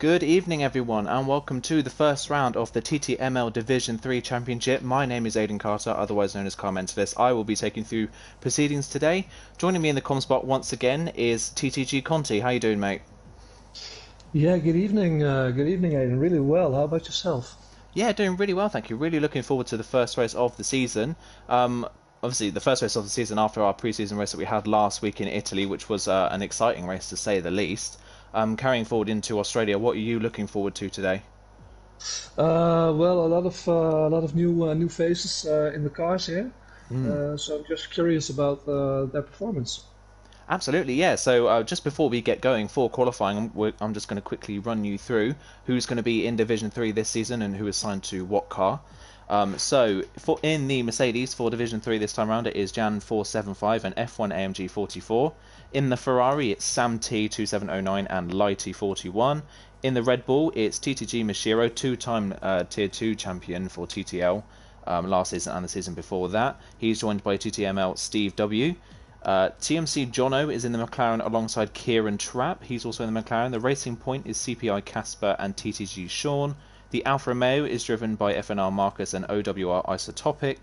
Good evening, everyone, and welcome to the first round of the TTML Division 3 Championship. My name is Aidan Carter, otherwise known as Carmentalist. I will be taking through proceedings today. Joining me in the comm spot once again is TTG Conti. How you doing, mate? Yeah, good evening. Good evening, Aiden. Really well. How about yourself? Yeah, doing really well, thank you. Really looking forward to the first race of the season. Obviously, the first race of the season after our pre-season race that we had last week in Italy, which was an exciting race to say the least. Carrying forward into Australia, what are you looking forward to today? Well, a lot of new faces in the cars here. So I'm just curious about their performance. Absolutely, yeah. So just before we get going for qualifying, I'm just going to quickly run you through who's going to be in Division 3 this season and who is signed to what car. So for in the Mercedes for Division 3 this time around, it is Jan 475 and F1 AMG 44. In the Ferrari, it's Sam T 2709 and Lighty 41. In the Red Bull, it's TTG Mashiro, two-time Tier 2 champion for TTL last season and the season before that. He's joined by TTML Steve W. TMC Jono is in the McLaren alongside Kieran Trapp. He's also in the McLaren. The Racing Point is CPI Casper and TTG Sean. The Alfa Romeo is driven by FNR Marcus and OWR Isotopic.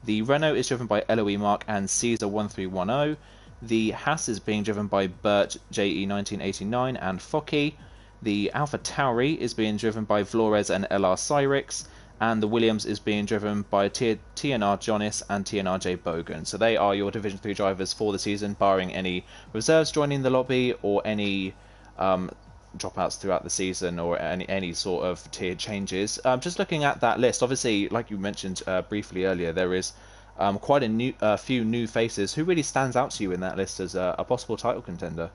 The Renault is driven by LOE Mark and Caesar 1310. The Haas is being driven by Burt JE 1989 and Focky. The Alpha Tauri is being driven by Flores and LR Cyrix, and the Williams is being driven by TNR Jonas and TNRJ Bogan. So they are your Division 3 drivers for the season, barring any reserves joining the lobby or any dropouts throughout the season or any sort of tier changes. Just looking at that list, obviously, like you mentioned briefly earlier, there is quite a few new faces. Who really stands out to you in that list as a possible title contender?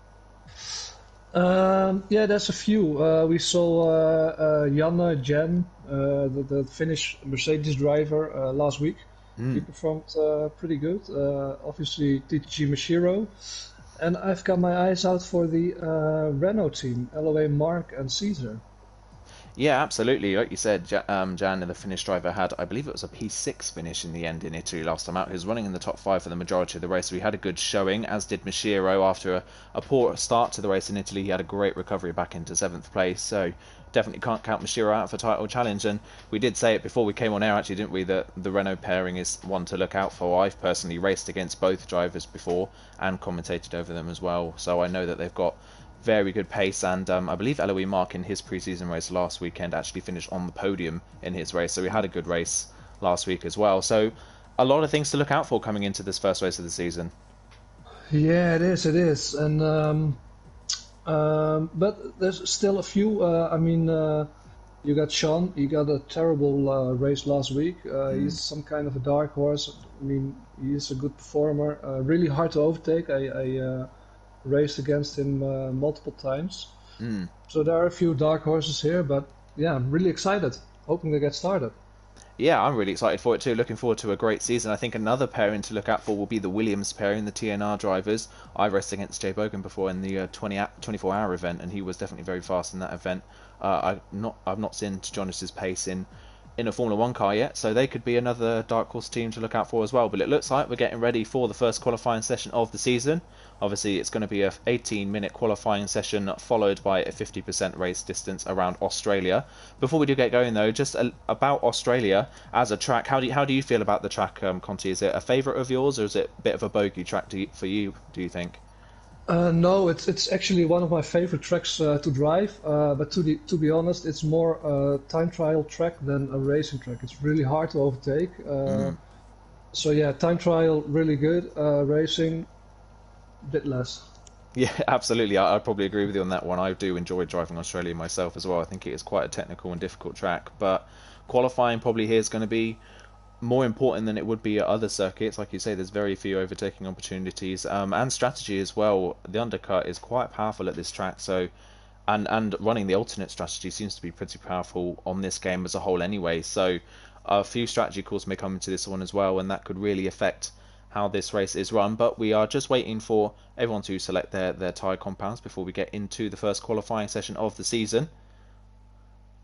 Yeah, there's a few. We saw Janne Jen, the Finnish Mercedes driver, last week. He performed pretty good. Obviously, TTG Mashiro. And I've got my eyes out for the Renault team, LOA Mark and Caesar. Yeah, absolutely. Like you said, Jan, the Finnish driver, had, I believe it was a P6 finish in the end in Italy last time out. He was running in the top five for the majority of the race, so he had a good showing, as did Mashiro. After a poor start to the race in Italy, he had a great recovery back into 7th place, so definitely can't count Mashiro out for title challenge. And we did say it before we came on air, actually, didn't we, that the Renault pairing is one to look out for. I've personally raced against both drivers before and commentated over them as well, so I know that they've got very good pace, and I believe LOE Mark in his pre-season race last weekend actually finished on the podium in his race, so he had a good race last week as well. So a lot of things to look out for coming into this first race of the season. Yeah, it is, and but there's still a few. You got Sean. He got a terrible race last week. He's some kind of a dark horse. I mean, he's a good performer. Really hard to overtake. I raced against him multiple times. So there are a few dark horses here, but yeah, I'm really excited. Hoping to get started. Yeah, I'm really excited for it too. Looking forward to a great season. I think another pairing to look out for will be the Williams pairing, the TNR drivers. I raced against Jay Bogan before in the 24-hour event, and he was definitely very fast in that event. I've not seen Jonas's pace in a Formula One car yet, so they could be another dark horse team to look out for as well. But it looks like we're getting ready for the first qualifying session of the season. Obviously, it's going to be a 18-minute qualifying session followed by a 50% race distance around Australia. Before we do get going, though, just about Australia as a track, how do you feel about the track, Conti? Is it a favourite of yours, or is it a bit of a bogey track for you? Do you think? No, it's actually one of my favorite tracks to drive. But to be honest, it's more a time trial track than a racing track. It's really hard to overtake. So yeah, time trial really good. Racing bit less. Yeah, absolutely. I'd probably agree with you on that one. I do enjoy driving Australia myself as well. I think it is quite a technical and difficult track, but qualifying probably here is going to be more important than it would be at other circuits. Like you say, there's very few overtaking opportunities, and strategy as well. The undercut is quite powerful at this track, so and running the alternate strategy seems to be pretty powerful on this game as a whole anyway. So a few strategy calls may come into this one as well, and that could really affect how this race is run. But we are just waiting for everyone to select their tyre compounds before we get into the first qualifying session of the season.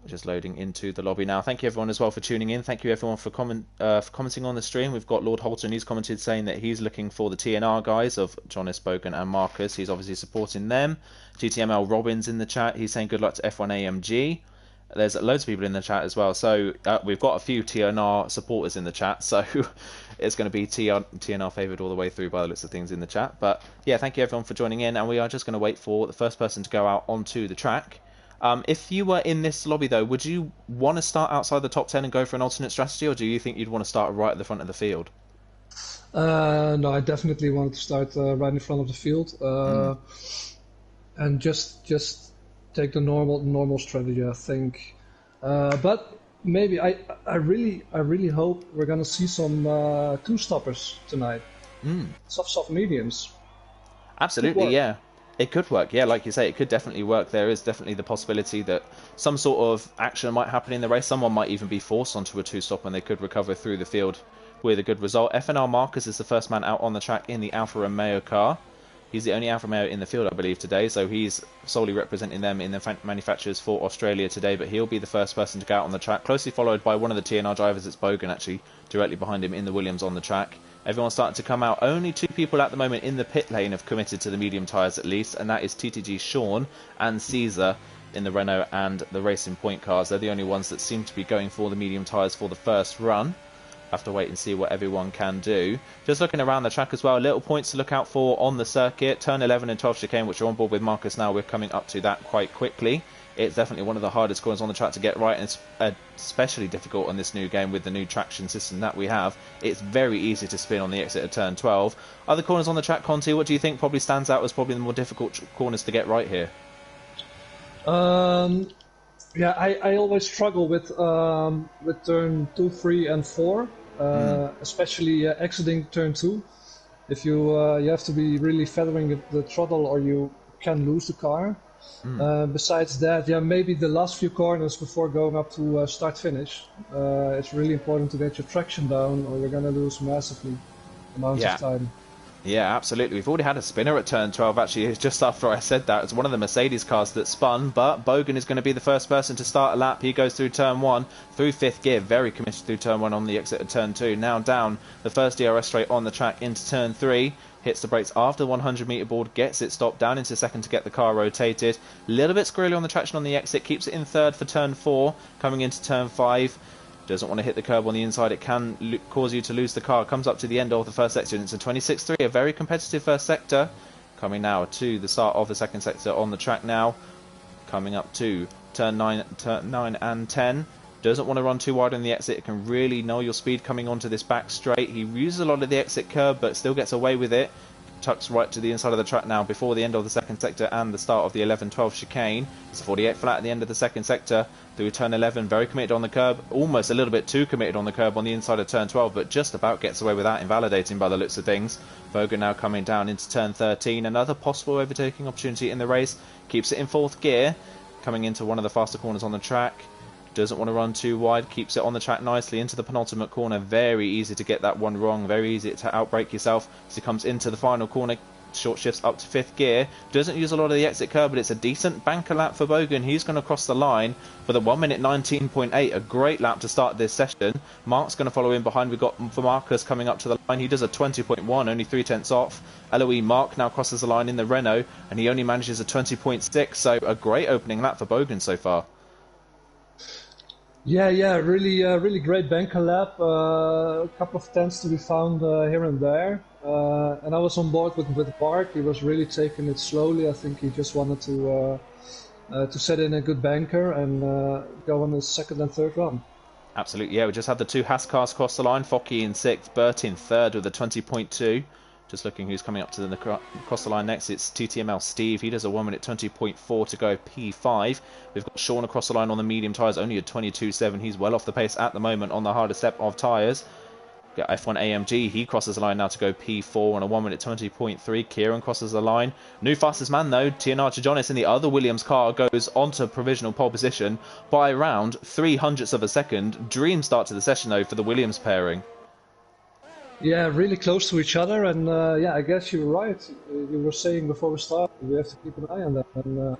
Just loading into the lobby now. Thank you everyone as well for tuning in. Thank you everyone for commenting on the stream. We've got Lord Holton. He's commented saying that he's looking for the TNR guys of Jonas, Bogan and Marcus. He's obviously supporting them. TTML Robin's in the chat. He's saying good luck to F1 AMG. There's loads of people in the chat as well. So we've got a few TNR supporters in the chat. So it's going to be TNR favoured all the way through by the looks of things in the chat. But yeah, thank you everyone for joining in. And we are just going to wait for the first person to go out onto the track. If you were in this lobby, though, would you want to start outside the top 10 and go for an alternate strategy, or do you think you'd want to start right at the front of the field? No, I definitely wanted to start right in front of the field, and just take the normal strategy, I think. But maybe I really hope we're gonna see some two-stoppers tonight. Soft mediums. Absolutely, yeah. It could work, yeah, like you say, it could definitely work. There is definitely the possibility that some sort of action might happen in the race. Someone might even be forced onto a two-stop and they could recover through the field with a good result. FNR Marcus is the first man out on the track in the Alfa Romeo car. He's the only Alfa Romeo in the field, I believe, today, so he's solely representing them in the manufacturers for Australia today, but he'll be the first person to go out on the track, closely followed by one of the TNR drivers. It's Bogan, actually, directly behind him in the Williams on the track. Everyone's starting to come out. Only 2 people at the moment in the pit lane have committed to the medium tyres at least, and that is TTG Sean and Caesar in the Renault and the Racing Point cars. They're the only ones that seem to be going for the medium tyres for the first run. Have to wait and see what everyone can do. Just looking around the track as well, little points to look out for on the circuit. Turn 11 and 12 chicane, which are on board with Marcus now. We're coming up to that quite quickly. It's definitely one of the hardest corners on the track to get right, and it's especially difficult on this new game with the new traction system that we have. It's very easy to spin on the exit of turn 12. Other corners on the track, Conti, what do you think probably stands out as probably the more difficult corners to get right here? Yeah, I always struggle with turn 2, 3, and 4, especially exiting turn 2. If you have to be really feathering the throttle, or you can lose the car. Besides that, yeah, maybe the last few corners before going up to start-finish, it's really important to get your traction down, or you're going to lose massively amounts of time. Yeah, absolutely. We've already had a spinner at turn 12, actually, just after I said that. It's one of the Mercedes cars that spun, but Bogan is going to be the first person to start a lap. He goes through turn 1, through 5th gear, very committed through turn 1 on the exit of turn 2. Now down the first DRS straight on the track into turn 3. Hits the brakes after the 100 metre board, gets it stopped down into second to get the car rotated. A little bit squirrely on the traction on the exit, keeps it in third for turn 4, coming into turn 5. Doesn't want to hit the curb on the inside, it can cause you to lose the car. Comes up to the end of the first sector, and it's a 26.3, a very competitive first sector. Coming now to the start of the second sector on the track now. Coming up to turn 9 and 10. Doesn't want to run too wide on the exit, it can really know your speed coming onto this back straight. He uses a lot of the exit curb, but still gets away with it. Tucks right to the inside of the track now before the end of the second sector and the start of the 11-12 chicane. It's a 48 flat at the end of the second sector through turn 11, very committed on the curb, almost a little bit too committed on the curb on the inside of turn 12, but just about gets away with that, invalidating by the looks of things. Bogan now coming down into turn 13, another possible overtaking opportunity in the race, keeps it in 4th gear, coming into one of the faster corners on the track. Doesn't want to run too wide, keeps it on the track nicely into the penultimate corner. Very easy to get that one wrong, very easy to outbrake yourself as he comes into the final corner. Short shifts up to 5th gear. Doesn't use a lot of the exit curb, but it's a decent banker lap for Bogan. He's going to cross the line for the 1 minute 19.8. A great lap to start this session. Mark's going to follow in behind. We've got for Marcus coming up to the line. He does a 20.1, only 3/10 off. LOE Mark now crosses the line in the Renault, and he only manages a 20.6. So a great opening lap for Bogan so far. Yeah, really great banker lap. A couple of tenths to be found here and there. And I was on board with Mark. He was really taking it slowly. I think he just wanted to set in a good banker and go on his second and third run. Absolutely, yeah. We just had the 2 Haas cars cross the line. Focky in 6th, Bert in 3rd with a 20.2. Just looking who's coming up to the across the line next. It's TTML Steve. He does a 1 minute 20.4 to go P5. We've got Sean across the line on the medium tyres, only a 22.7. He's well off the pace at the moment on the harder step of tyres. Got F1 AMG. He crosses the line now to go P4 on a 1 minute 20.3. Kieran crosses the line. New fastest man though, TNR Jonas in the other Williams car goes onto provisional pole position by around 0.03 of a second. Dream start to the session though for the Williams pairing. Yeah, really close to each other, and yeah, I guess you were right. You were saying before we started, we have to keep an eye on them, and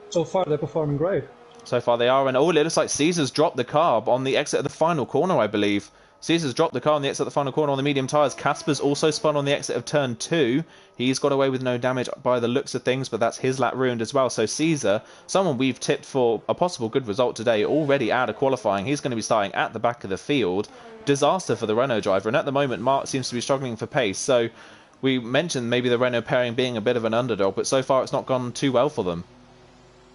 so far they're performing great. So far they are, and oh, it looks like Caesar's dropped the car on the exit of the final corner, I believe. Caesar's dropped the car on the exit of the final corner on the medium tyres. Casper's also spun on the exit of turn 2. He's got away with no damage by the looks of things, but that's his lap ruined as well. So Caesar, someone we've tipped for a possible good result today, already out of qualifying. He's going to be starting at the back of the field. Disaster for the Renault driver, and at the moment Mark seems to be struggling for pace. So we mentioned maybe the Renault pairing being a bit of an underdog, but so far it's not gone too well for them.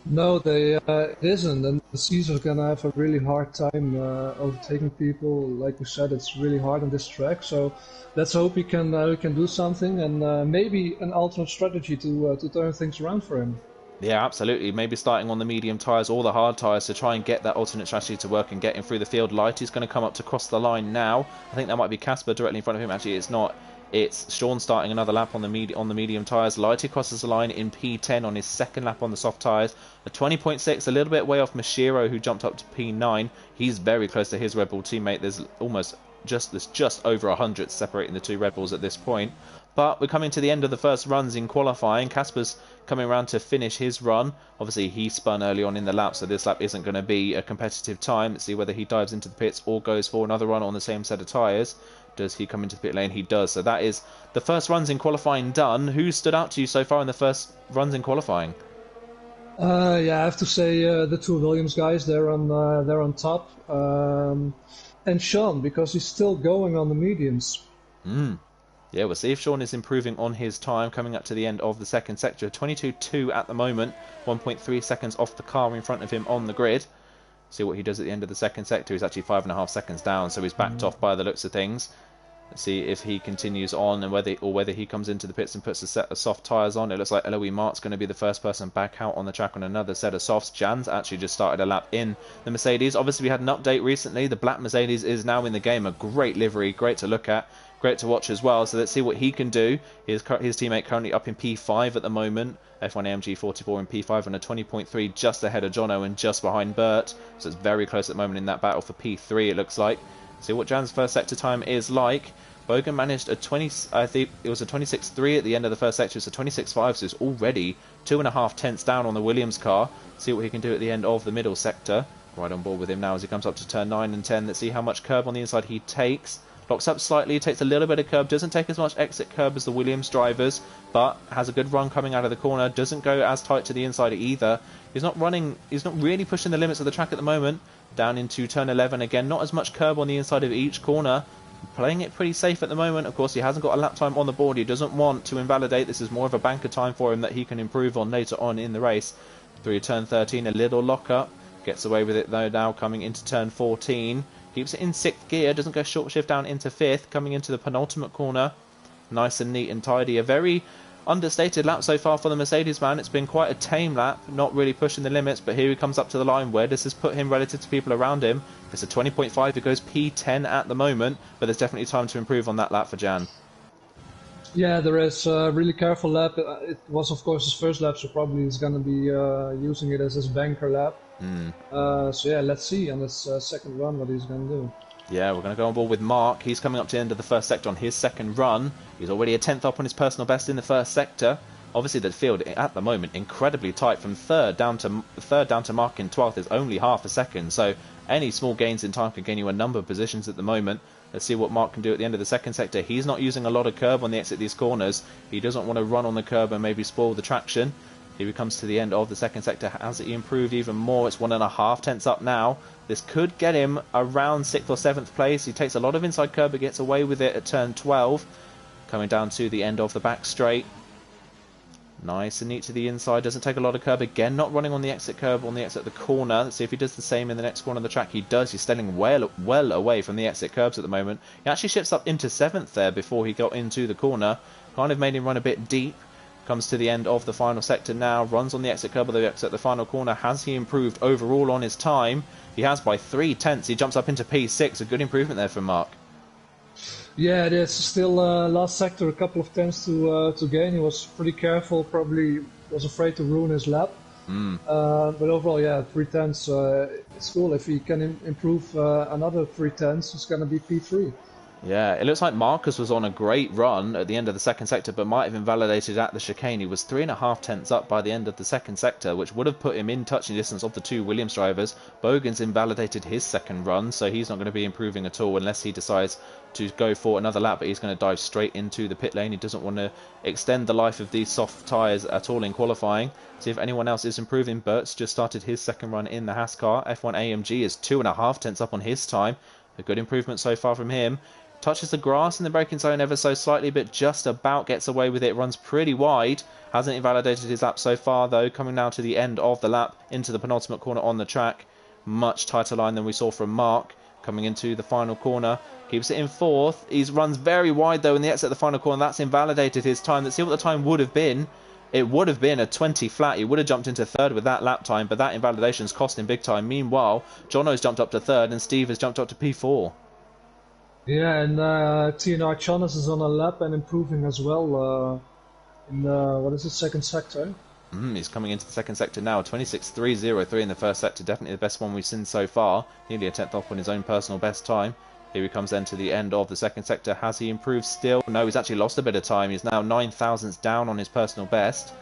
No, it isn't, and Caesar's gonna have a really hard time overtaking people. Like we said, it's really hard on this track. So let's hope he can do something, and maybe an alternate strategy to turn things around for him. Yeah, absolutely. Maybe starting on the medium tyres or the hard tyres to try and get that alternate strategy to work and get him through the field. Light is going to come up to cross the line now. I think that might be Casper directly in front of him. Actually, it's not. It's Sean starting another lap on the medium tyres. Lighty crosses the line in P10 on his second lap on the soft tyres. A 20.6, a little bit way off Mashiro, who jumped up to P9. He's very close to his Red Bull teammate. There's just over 100 separating the two Red Bulls at this point. But we're coming to the end of the first runs in qualifying. Casper's coming around to finish his run. Obviously, he spun early on in the lap, so this lap isn't going to be a competitive time. Let's see whether he dives into the pits or goes for another run on the same set of tyres. Does he come into the pit lane? He does. So that is the first runs in qualifying done. Who stood out to you so far in the first runs in qualifying? Yeah, I have to say the two Williams guys. They're on top, and Sean, because he's still going on the mediums. Yeah, we'll see if Sean is improving on his time coming up to the end of the second sector. 22.2 at the moment, 1.3 seconds off the car in front of him on the grid. See what he does at the end of the second sector. He's actually 5.5 seconds down, so he's backed off by the looks of things. Let's see if he continues on and whether he comes into the pits and puts a set of soft tyres on. It looks like Eloy Mart's going to be the first person back out on the track on another set of softs. Jan's actually just started a lap in the Mercedes. Obviously, we had an update recently. The black Mercedes is now in the game. A great livery, great to look at, great to watch as well. So let's see what he can do. His teammate currently up in P5 at the moment. F1 AMG 44 in P5 and a 20.3 just ahead of Jono and just behind Bert. So it's very close at the moment in that battle for P3, it looks like. See what Jan's first sector time is like. Bogan managed a 26.3 at the end of the first sector. It's a 26.5, so it's already 2.5 tenths down on the Williams car. See what he can do at the end of the middle sector. Right on board with him now as he comes up to turn 9 and 10. Let's see how much curb on the inside he takes. Locks up slightly, takes a little bit of curb, doesn't take as much exit curb as the Williams drivers, but has a good run coming out of the corner, doesn't go as tight to the inside either. He's not really pushing the limits of the track at the moment. Down into turn 11 again, not as much curb on the inside of each corner. Playing it pretty safe at the moment. Of course, he hasn't got a lap time on the board. He doesn't want to invalidate. This is more of a banker time for him that he can improve on later on in the race. Through turn 13, a little lock up. Gets away with it though now coming into turn 14. Keeps it in 6th gear, doesn't go short shift down into 5th, coming into the penultimate corner. Nice and neat and tidy. A very understated lap so far for the Mercedes man. It's been quite a tame lap, not really pushing the limits, but here he comes up to the line. Where does this put him relative to people around him? If it's a 20.5, it goes P10 at the moment, but there's definitely time to improve on that lap for Jan. Yeah, there is a really careful lap. It was, of course, his first lap, so probably he's going to be using it as his banker lap. So yeah, let's see on this second run what he's going to do. Yeah, we're going to go on board with Mark. He's coming up to the end of the first sector on his second run. He's already a 10th up on his personal best in the first sector. Obviously, the field at the moment incredibly tight. From third down to Mark in 12th is only half a second. So any small gains in time can gain you a number of positions at the moment. Let's see what Mark can do at the end of the second sector. He's not using a lot of curb on the exit of these corners. He doesn't want to run on the curb and maybe spoil the traction. Here he comes to the end of the second sector. Has he improved even more? It's 1.5 tenths up now. This could get him around 6th or 7th place. He takes a lot of inside curb but gets away with it at turn 12. Coming down to the end of the back straight. Nice and neat to the inside. Doesn't take a lot of curb. Again, not running on the exit curb on the exit of the corner. Let's see if he does the same in the next corner of the track. He does. He's standing well away from the exit curbs at the moment. He actually shifts up into 7th there before he got into the corner. Kind of made him run a bit deep. Comes to the end of the final sector now. Runs on the exit curb of the exit the final corner. Has he improved overall on his time? He has by 3 tenths. He jumps up into P6. A good improvement there from Mark. Yeah, there's still last sector, a couple of tenths to gain. He was pretty careful, probably was afraid to ruin his lap. But overall, yeah, 3 tenths, it's cool. If he can improve another 3 tenths, it's going to be P3. Yeah, it looks like Marcus was on a great run at the end of the second sector, but might have invalidated at the chicane. He was 3.5 tenths up by the end of the second sector, which would have put him in touching distance of the two Williams drivers. Bogan's invalidated his second run, so he's not going to be improving at all unless he decides to go for another lap, but he's going to dive straight into the pit lane. He doesn't want to extend the life of these soft tyres at all in qualifying. See if anyone else is improving. Bert's just started his second run in the Haas car. F1 AMG is 2.5 tenths up on his time. A good improvement so far from him. Touches the grass in the braking zone ever so slightly, but just about gets away with it. Runs pretty wide. Hasn't invalidated his lap so far, though. Coming now to the end of the lap, into the penultimate corner on the track. Much tighter line than we saw from Mark. Coming into the final corner. Keeps it in fourth. He runs very wide, though, in the exit of the final corner. That's invalidated his time. Let's see what the time would have been. It would have been a 20 flat. He would have jumped into third with that lap time, but that invalidation's cost him big time. Meanwhile, Jono's jumped up to third, and Steve has jumped up to P4. Yeah, and TNR Jonas is on a lap and improving as well in what is it, second sector? He's coming into the second sector now. 26.303 in the first sector. Definitely the best one we've seen so far. Nearly a tenth off on his own personal best time. Here he comes then to the end of the second sector. Has he improved still? No, he's actually lost a bit of time. He's now 9 thousandths down on his personal best.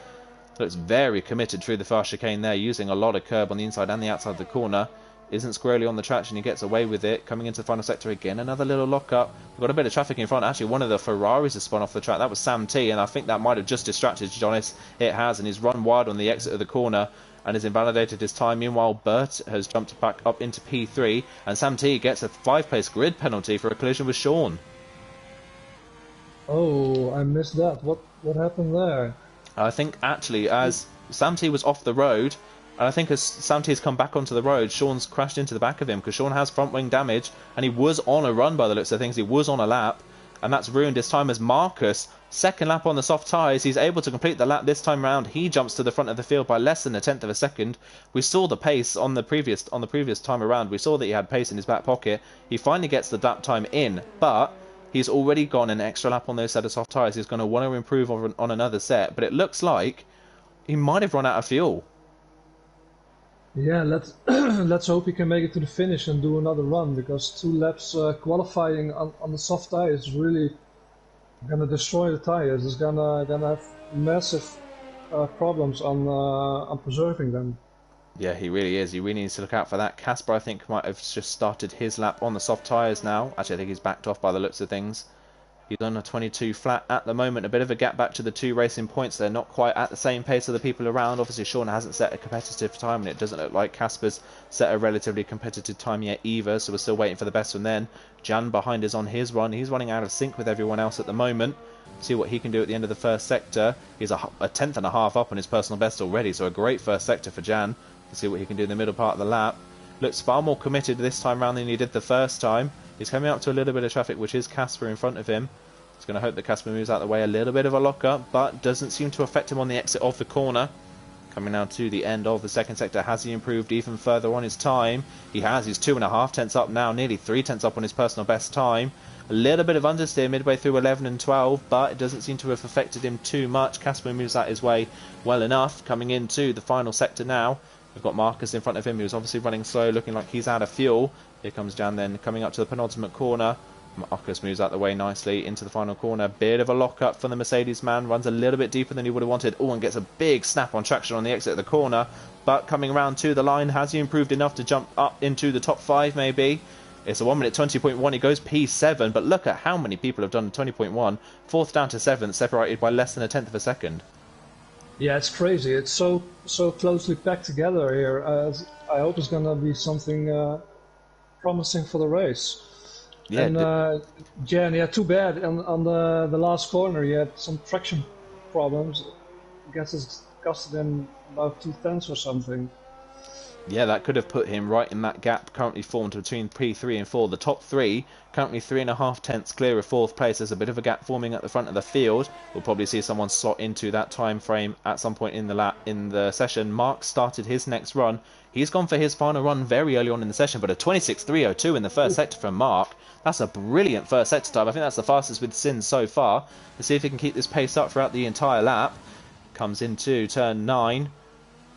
Looks very committed through the fast chicane there, using a lot of curb on the inside and the outside of the corner. Isn't squarely on the traction, he gets away with it. Coming into the final sector again, another little lock-up. We've got a bit of traffic in front. Actually, one of the Ferraris has spun off the track. That was Sam T, and I think that might have just distracted Jonas. It has, and he's run wide on the exit of the corner and has invalidated his time. Meanwhile, Bert has jumped back up into P3, and Sam T gets a 5-place grid penalty for a collision with Sean. Oh, I missed that. What happened there? I think, actually, as Sam T was off the road, and I think as Sam T has come back onto the road, Sean's crashed into the back of him because Sean has front wing damage and he was on a run by the looks of things. He was on a lap, and that's ruined his time as Marcus, second lap on the soft tyres, he's able to complete the lap this time around. He jumps to the front of the field by less than a tenth of a second. We saw the pace on the previous time around. We saw that he had pace in his back pocket. He finally gets the lap time in, but he's already gone an extra lap on those set of soft tyres. He's going to want to improve on another set, but it looks like he might have run out of fuel. Yeah, let's hope he can make it to the finish and do another run, because 2 laps qualifying on the soft tire is really gonna destroy the tires. It's gonna have massive problems on preserving them. Yeah, he really is. He really needs to look out for that. Casper, I think, might have just started his lap on the soft tyres now. Actually, I think he's backed off by the looks of things. He's on a 22 flat at the moment. A bit of a gap back to the 2 racing points. They're not quite at the same pace of the people around. Obviously, Sean hasn't set a competitive time, and it doesn't look like Casper's set a relatively competitive time yet either, so we're still waiting for the best from then. Jan behind is on his run. He's running out of sync with everyone else at the moment. See what he can do at the end of the first sector. He's a tenth and a half up on his personal best already, so a great first sector for Jan. We'll see what he can do in the middle part of the lap. Looks far more committed this time round than he did the first time. He's coming up to a little bit of traffic, which is Casper in front of him. He's going to hope that Casper moves out of the way. A little bit of a lock-up, but doesn't seem to affect him on the exit of the corner. Coming now to the end of the second sector. Has he improved even further on his time? He has. He's 2.5 tenths up now, nearly 3 tenths up on his personal best time. A little bit of understeer midway through 11 and 12, but it doesn't seem to have affected him too much. Casper moves out his way well enough. Coming into the final sector now. We've got Marcus in front of him, who's obviously running slow, looking like he's out of fuel. Here comes Jan then, coming up to the penultimate corner. Marcus moves out the way nicely into the final corner. Bit of a lock-up from the Mercedes man. Runs a little bit deeper than he would have wanted. Oh, and gets a big snap on traction on the exit of the corner. But coming around to the line, has he improved enough to jump up into the top 5 maybe? It's a 1 minute 20.1. He goes P7, but look at how many people have done 20.1. 4th down to 7th, separated by less than a tenth of a second. Yeah, it's crazy. It's so closely packed together here. I hope it's gonna be something promising for the race. Yeah, and Jan, yeah, too bad. On the last corner, he had some traction problems. I guess it's costed him about 2 tenths or something. Yeah, that could have put him right in that gap currently formed between P3 and 4. The top 3 currently 3.5 tenths clear of 4th place. There's a bit of a gap forming at the front of the field. We'll probably see someone slot into that time frame at some point in the session. Mark started his next run. He's gone for his final run very early on in the session, but a 26.302 in the first sector from Mark. That's a brilliant first sector time. I think that's the fastest we've seen so far. Let's see if he can keep this pace up throughout the entire lap. Comes into turn 9.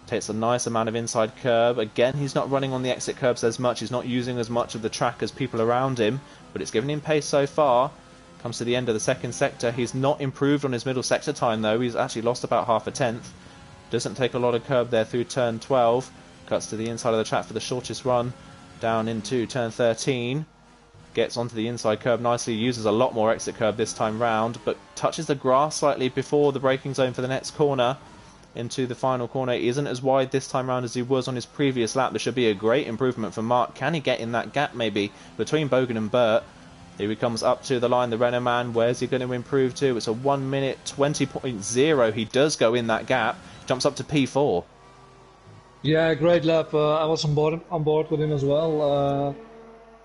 Takes a nice amount of inside curb. Again, he's not running on the exit curbs as much. He's not using as much of the track as people around him, but it's given him pace so far. Comes to the end of the second sector. He's not improved on his middle sector time, though. He's actually lost about half a tenth. Doesn't take a lot of curb there through turn 12. Cuts to the inside of the track for the shortest run. Down into turn 13. Gets onto the inside curb nicely. Uses a lot more exit curb this time round, but touches the grass slightly before the braking zone for the next corner. Into the final corner. He isn't as wide this time round as he was on his previous lap. There should be a great improvement for Mark. Can he get in that gap maybe between Bogan and Burt? Here he comes up to the line, the Renault man. Where's he going to improve to? It's a 1 minute 20.0. He does go in that gap. Jumps up to P4. Yeah, great lap. I was on board with him as well.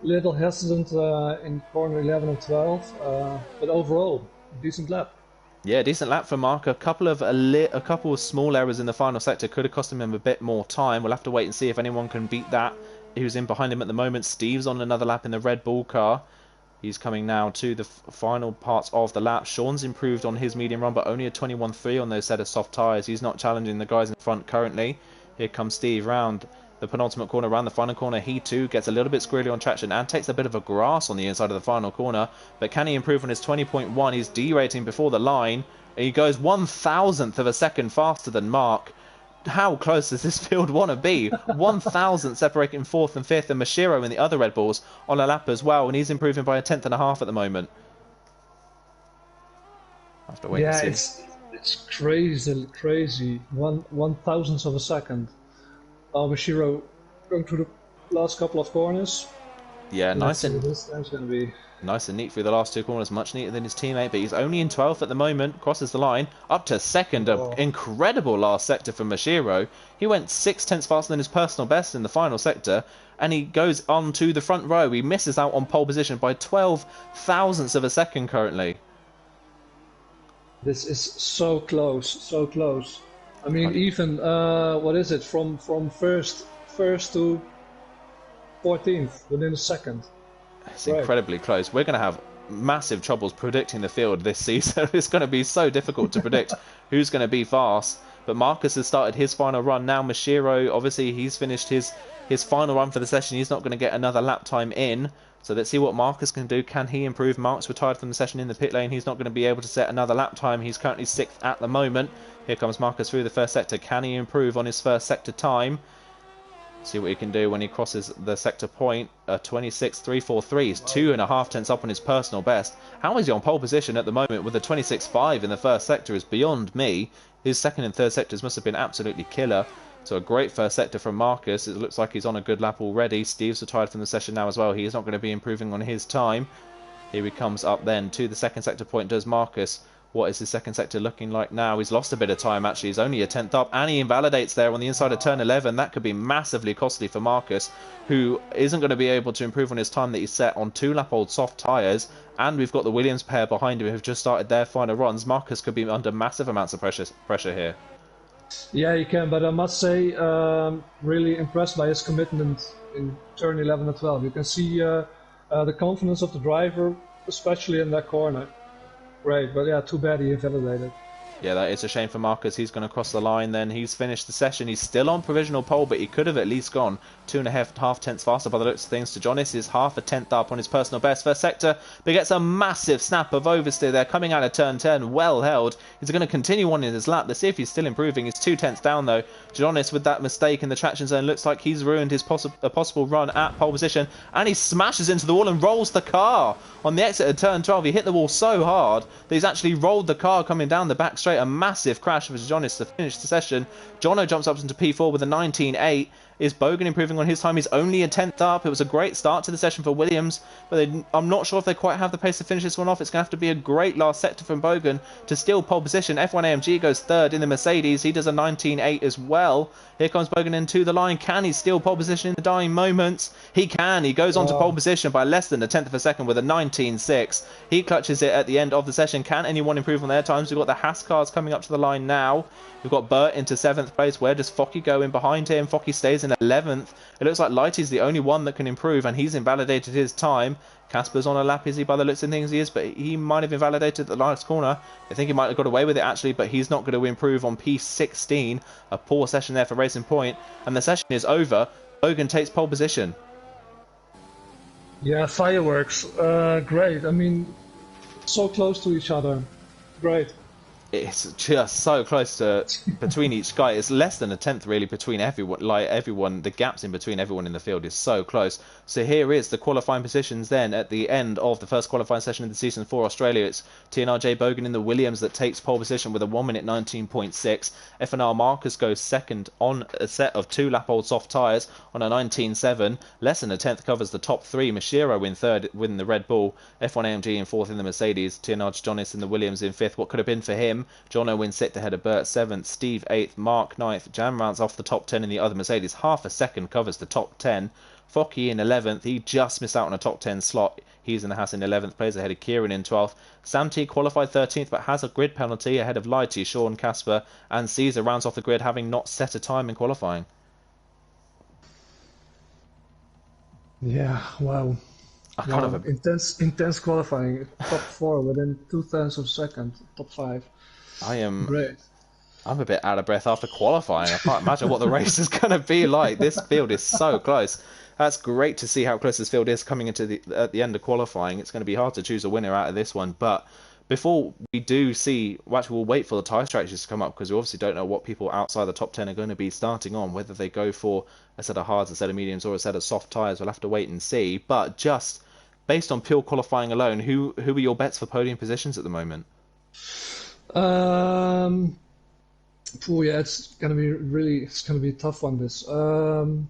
Little hesitant in corner 11 and 12, but overall, decent lap. Yeah, decent lap for Mark. A couple of small errors in the final sector could have cost him a bit more time. We'll have to wait and see if anyone can beat that. Who's in behind him at the moment? Steve's on another lap in the Red Bull car. He's coming now to the final parts of the lap. Sean's improved on his medium run, but only a 21.3 on those set of soft tyres. He's not challenging the guys in front currently. Here comes Steve round the penultimate corner, around the final corner. He too gets a little bit squirrely on traction and takes a bit of a grass on the inside of the final corner. But can he improve on his 20.1? He's derating before the line. He goes 1,000th of a second faster than Mark. How close does this field want to be? 1,000 separating 4th and 5th, and Mashiro in the other Red Bulls on a lap as well, and he's improving by a 10th and a half at the moment. I have to wait and see. It's crazy. 1,000th of a second. Mashiro going through the last couple of corners. Yeah, nice and this time's going to be nice and neat through the last two corners, much neater than his teammate, but he's only in 12th at the moment. Crosses the line up to second. An incredible last sector from Mashiro. He went 6/10 faster than his personal best in the final sector, and he goes on to the front row. He misses out on pole position by 12,000ths of a second currently. This is so close, so close. I mean, even what is it, from first to 14th within a second. It's incredibly close. We're going to have massive troubles predicting the field this season. It's going to be so difficult to predict who's going to be fast. But Marcus has started his final run now. Mashiro, obviously, he's finished his final run for the session. He's not going to get another lap time in. So let's see what Marcus can do. Can he improve? Mark's retired from the session in the pit lane. He's not going to be able to set another lap time. He's currently 6th at the moment. Here comes Marcus through the first sector. Can he improve on his first sector time? See what he can do when he crosses the sector point. 26.343 is 2.5 tenths up on his personal best. How is he on pole position at the moment with a 26.5 in the first sector is beyond me. His second and third sectors must have been absolutely killer. So a great first sector from Marcus. It looks like he's on a good lap already. Steve's retired from the session now as well. He is not going to be improving on his time. Here he comes up then to the second sector point. Does Marcus? What is his second sector looking like now? He's lost a bit of time actually. He's only a 10th up, and he invalidates there on the inside of turn 11. That could be massively costly for Marcus, who isn't going to be able to improve on his time that he's set on 2-lap-old soft tyres. And we've got the Williams pair behind him who've just started their final runs. Marcus could be under massive amounts of pressure here. Yeah, you can, but I must say, really impressed by his commitment in turn 11 and 12. You can see the confidence of the driver, especially in that corner. Great, but yeah, too bad he invalidated. Yeah, that is a shame for Marcus. He's going to cross the line then. He's finished the session. He's still on provisional pole, but he could have at least gone 2.5 tenths faster by the looks of things. To Jonas is half a tenth up on his personal best. First sector, but gets a massive snap of oversteer there coming out of turn 10. Well held. He's going to continue on in his lap. Let's see if he's still improving. He's 2 tenths down though. Jonas with that mistake in the traction zone looks like he's ruined his possible run at pole position. And he smashes into the wall and rolls the car. On the exit of turn 12, he hit the wall so hard that he's actually rolled the car coming down the back straight. A massive crash for Jonas to finish the session. Jono jumps up into P4 with a 19.8. Is Bogan improving on his time? He's only a 10th up. It was a great start to the session for Williams, but I'm not sure if they quite have the pace to finish this one off. It's going to have to be a great last sector from Bogan to steal pole position. F1 AMG goes third in the Mercedes. He does a 19.8 as well. Here comes Bogan into the line. Can he steal pole position in the dying moments? He can. He goes on to pole position by less than a tenth of a second with a 19.6. He clutches it at the end of the session. Can anyone improve on their times? We've got the Haas cars coming up to the line now. We've got Burt into 7th place. Where does Focky go in behind him? Focky stays in in 11th. It looks like Lighty's the only one that can improve, and he's invalidated his time. Casper's on a lap, is he, by the looks of things? He is, but he might have invalidated the last corner. I think he might have got away with it, actually, but he's not going to improve on P16. A poor session there for Racing Point, and the session is over. Logan takes pole position. Yeah, fireworks. Great. I mean, so close to each other. Great. It's just so close to between each guy. It's less than a tenth really between everyone. Like everyone, the gaps in between everyone in the field is so close. So here is the qualifying positions then at the end of the first qualifying session of the season for Australia. It's TNRJ Bogan in the Williams that takes pole position with a 1 minute 19.6. FNR Marcus goes second on a set of 2 lap old soft tyres on a 19.7. Less than a tenth covers the top 3. Mashiro in third with the Red Bull. F1 AMG in fourth in the Mercedes. TNRJ Jonas in the Williams in fifth. What could have been for him? Jono wins 6th ahead of Burt 7th, Steve 8th, Mark 9th, Jan rounds off the top 10 in the other Mercedes, half a second covers the top 10. Focky in 11th, he just missed out on a top 10 slot, he's in the Haas in 11th, plays ahead of Kieran in 12th. Sam T qualified 13th but has a grid penalty ahead of Lighty, Sean, Casper and Caesar rounds off the grid having not set a time in qualifying. Yeah, wow. Intense qualifying. Top 4 within 2/10 of a second. Top 5. Great. I'm a bit out of breath after qualifying. I can't imagine what the race is going to be like. This field is so close. That's great to see how close this field is coming into at the end of qualifying. It's going to be hard to choose a winner out of this one. But before we do see, well, actually we'll wait for the tyre strategies to come up because we obviously don't know what people outside the top 10 are going to be starting on, whether they go for a set of hards, a set of mediums or a set of soft tyres. We'll have to wait and see. But just based on pure qualifying alone, who are your bets for podium positions at the moment? Yeah, it's gonna be a tough one. This. I'm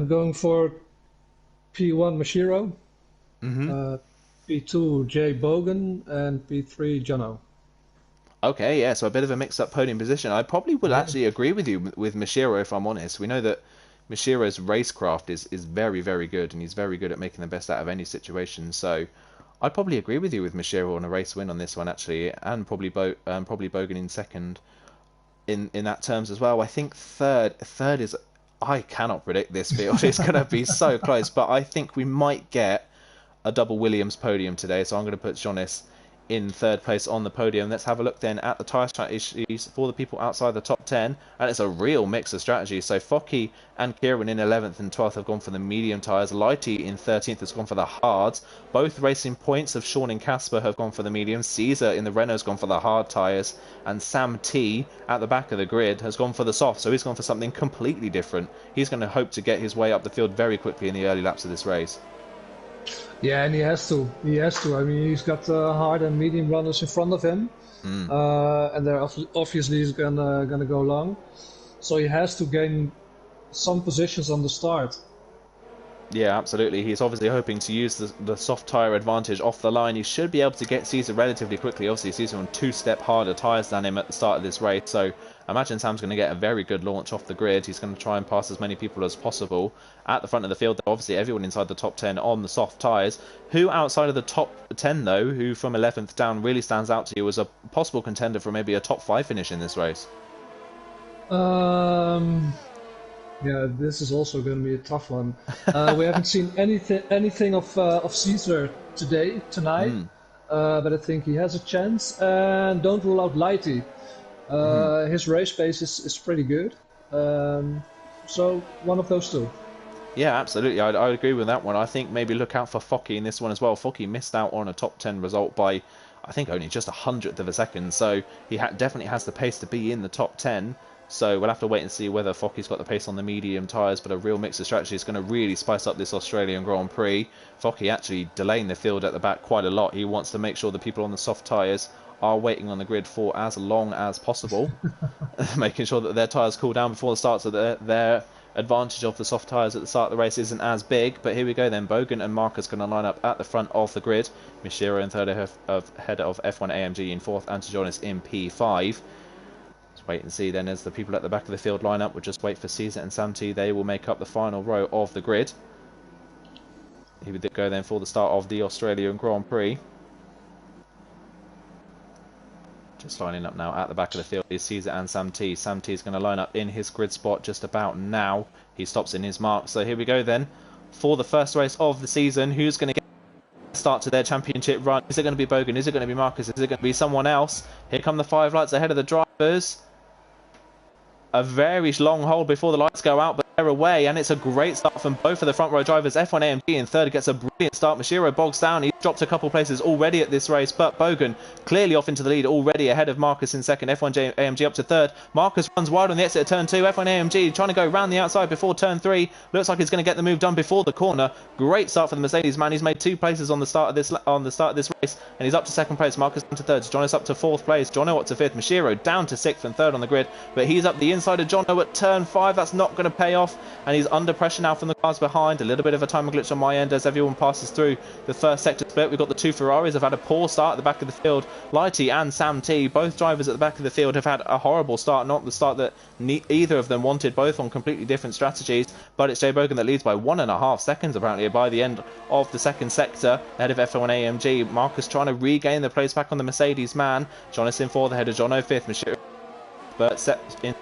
going for P1 Mashiro, P2 Jay Bogan, and P3 Jono. Okay, yeah, so a bit of a mixed-up podium position. I probably would actually agree with you with Mashiro, if I'm honest. We know that Mashiro's racecraft is very, very good, and he's very good at making the best out of any situation. So I'd probably agree with you with Mashiro on a race win on this one, actually, and probably Bogan in second in that terms as well. I think third is... I cannot predict this field. It's going to be so close, but I think we might get a double Williams podium today, so I'm going to put Jonas in third place on the podium. Let's have a look then at the tyre strategies for the people outside the top 10, and it's a real mix of strategies. So Focky and Kieran in 11th and 12th have gone for the medium tyres. Lighty in 13th has gone for the hards. Both Racing Points of Sean and Casper have gone for the mediums. Caesar in the Renault has gone for the hard tyres, and Sam T at the back of the grid has gone for the soft, so he's gone for something completely different. He's going to hope to get his way up the field very quickly in the early laps of this race. Yeah, and he has to. I mean, he's got hard and medium runners in front of him, and they're obviously he's gonna go long. So he has to gain some positions on the start. Yeah, absolutely. He's obviously hoping to use the soft tyre advantage off the line. He should be able to get Caesar relatively quickly. Obviously, Caesar on 2-step harder tyres than him at the start of this race. So I imagine Sam's going to get a very good launch off the grid. He's going to try and pass as many people as possible. At the front of the field, obviously everyone inside the top 10 on the soft tyres. Who outside of the top 10, though, who from 11th down really stands out to you as a possible contender for maybe a top 5 finish in this race? Yeah, this is also going to be a tough one. We haven't seen anything of Caesar tonight, but I think he has a chance. And don't rule out Lighty. His race pace is pretty good. So one of those two. Yeah, absolutely. I agree with that one. I think maybe look out for Focky in this one as well. Focky missed out on a top 10 result by, I think, only just a 100th of a second. So he definitely has the pace to be in the top 10. So we'll have to wait and see whether Focky's got the pace on the medium tyres, but a real mix of strategy is going to really spice up this Australian Grand Prix. Focky actually delaying the field at the back quite a lot. He wants to make sure the people on the soft tyres are waiting on the grid for as long as possible, making sure that their tyres cool down before the start so that their advantage of the soft tyres at the start of the race isn't as big. But here we go then. Bogan and Marcus going to line up at the front of the grid. Mishiro in third ahead of F1 AMG in fourth, and Jonas in P5. Wait and see then as the people at the back of the field line up. We'll just wait for Caesar and Sam T. They will make up the final row of the grid. Here we go then for the start of the Australian Grand Prix. Just lining up now at the back of the field is Caesar and Sam T. Sam T is going to line up in his grid spot just about now. He stops in his mark. So here we go then. For the first race of the season, who's going to get a start to their championship run? Is it going to be Bogan? Is it going to be Marcus? Is it going to be someone else? Here come the 5 lights ahead of the drivers. A very long hold before the lights go out, but they're away, and it's a great start from both of the front row drivers. F1 AMG in third gets a brilliant start. Mashiro bogs down. He's dropped a couple places already at this race, but Bogan clearly off into the lead already ahead of Marcus in second. F1 AMG up to third. Marcus runs wide on the exit of turn 2. F1 AMG trying to go round the outside before turn 3. Looks like he's going to get the move done before the corner. Great start for the Mercedes man. He's made 2 places on the start of this race, and he's up to second place. Marcus down to third. Jono up to 4th place. Jono up to 5th. Mashiro down to 6th and 3rd on the grid, but he's up the inside of Jono at turn 5. That's not going to pay off, and he's under pressure now from the cars behind. A little bit of a timing glitch on my end as everyone passes through the first sector split. We've got the 2 Ferraris have had a poor start at the back of the field. Lighty and Sam T, both drivers at the back of the field, have had a horrible start, not the start that either of them wanted, both on completely different strategies. But it's Jay Bogan that leads by 1.5 seconds apparently by the end of the second sector ahead of F1 AMG. Marcus trying to regain the place back on the Mercedes man. Jonas in 4th ahead of Jono 5th. But set in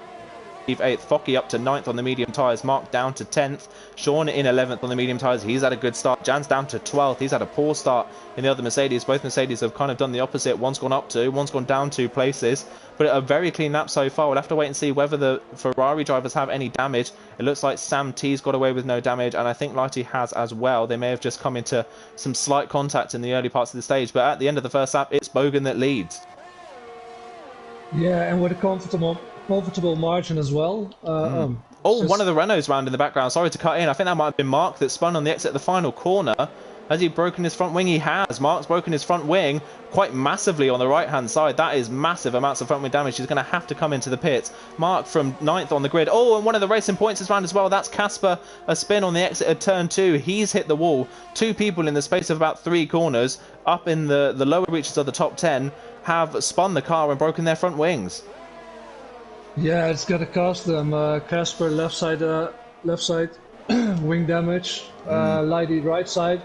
8th, Focky up to 9th on the medium tyres, Mark down to 10th, Sean in 11th on the medium tyres. He's had a good start. Jan's down to 12th. He's had a poor start in the other Mercedes. Both Mercedes have kind of done the opposite. One's gone up 2, one's gone down 2 places, but a very clean lap so far. We'll have to wait and see whether the Ferrari drivers have any damage. It looks like Sam T's got away with no damage, and I think Lighty has as well. They may have just come into some slight contact in the early parts of the stage, but at the end of the first lap, it's Bogan that leads. Yeah, and with a comfortable margin as well. One of the Renaults round in the background. Sorry to cut in. I think that might have been Mark that spun on the exit of the final corner. Has he broken his front wing? He has. Mark's broken his front wing quite massively on the right-hand side. That is massive amounts of front wing damage. He's going to have to come into the pits. Mark from 9th on the grid. Oh, and one of the racing points is round as well. That's Casper. A spin on the exit of turn 2. He's hit the wall. 2 people in the space of about 3 corners up in the lower reaches of the top 10 have spun the car and broken their front wings. Yeah, it's gonna cost them. Casper left side wing damage. Lighty right side.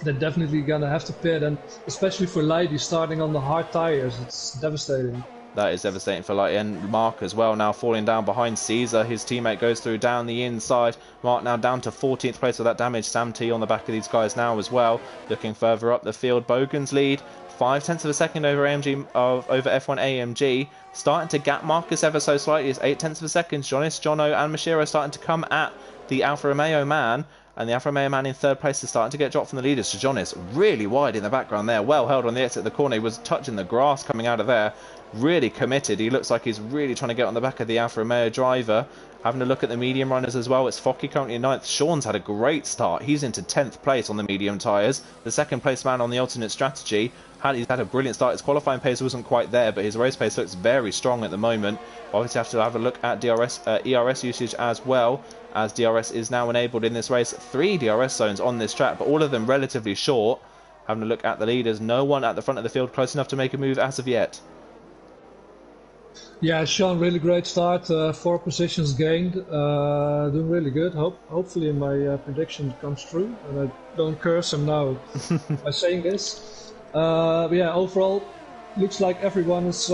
They're definitely gonna have to pit, and especially for Lighty starting on the hard tires, it's devastating. That is devastating for Lighty, and Mark as well now falling down behind Caesar. His teammate goes through down the inside. Mark now down to 14th place with that damage. Sam T on the back of these guys now as well. Looking further up the field, Bogan's lead 0.5 of a second over over F1 AMG, starting to gap Marcus ever so slightly. It's 0.8 of a second. Jonas, Jono and Mashiro starting to come at the Alfa Romeo man, and the Alfa Romeo man in 3rd place is starting to get dropped from the leaders. So Jonas really wide in the background there, well held on the exit of the corner. He was touching the grass coming out of there, really committed. He looks like he's really trying to get on the back of the Alfa Romeo driver. Having a look at the medium runners as well, it's Focky currently in 9th. Sean's had a great start. He's into 10th place on the medium tyres. The 2nd place man on the alternate strategy. He's had a brilliant start. His qualifying pace wasn't quite there, but his race pace looks very strong at the moment. Obviously have to have a look at ERS usage as well, as DRS is now enabled in this race. 3 DRS zones on this track, but all of them relatively short. Having a look at the leaders, no one at the front of the field close enough to make a move as of yet. Yeah, Sean, really great start. 4 positions gained. Doing really good. Hopefully my prediction comes true, and I don't curse him now by saying this. But yeah, overall, looks like everyone is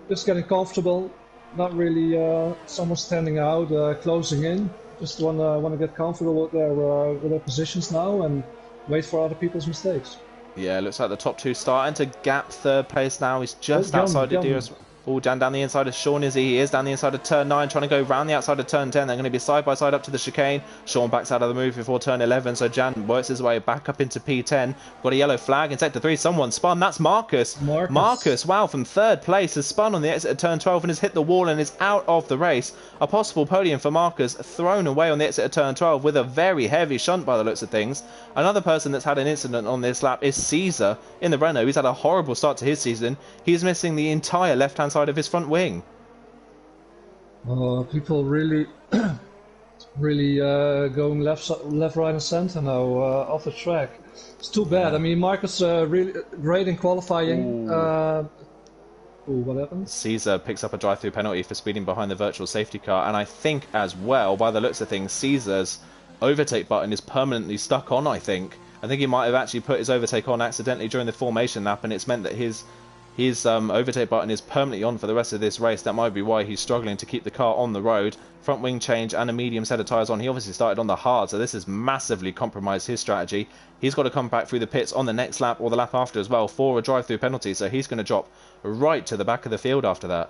just getting comfortable. Not really someone standing out, closing in. Just wanna get comfortable with their positions now and wait for other people's mistakes. Yeah, looks like the top 2 starting to gap 3rd place now. He's just outside the DRS. Oh, down the inside of Sean is he is down the inside of turn 9, trying to go round the outside of turn 10. They're going to be side by side up to the chicane. Sean backs out of the move before turn 11, so Jan works his way back up into P10. Got a yellow flag in sector 3. Someone spun. That's Marcus. Marcus, wow, from 3rd place has spun on the exit of turn 12 and has hit the wall and is out of the race. A possible podium for Marcus thrown away on the exit of turn 12 with a very heavy shunt by the looks of things. Another person that's had an incident on this lap is Caesar in the Renault. He's had a horrible start to his season. He's missing the entire left-hand side of his front wing. People really going left, right, and center now off the track. It's too bad. I mean, Marcus really great in qualifying. What happened? Caesar picks up a drive-through penalty for speeding behind the virtual safety car, and I think as well, by the looks of things, Caesar's overtake button is permanently stuck on. I think he might have actually put his overtake on accidentally during the formation lap, and it's meant that his His overtake button is permanently on for the rest of this race. That might be why he's struggling to keep the car on the road. Front wing change and a medium set of tyres on. He obviously started on the hard, so this has massively compromised his strategy. He's got to come back through the pits on the next lap or the lap after as well for a drive-through penalty, so he's going to drop right to the back of the field after that.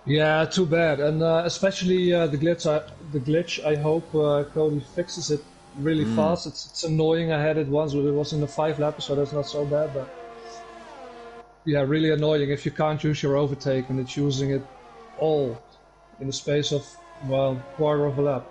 Yeah, too bad, and especially the glitch. I hope Cody fixes it really fast. It's annoying. I had it once, but it was in the 5 lap, so that's not so bad. But yeah, really annoying if you can't use your overtake and it's using it all in the space of, well, quarter of a lap.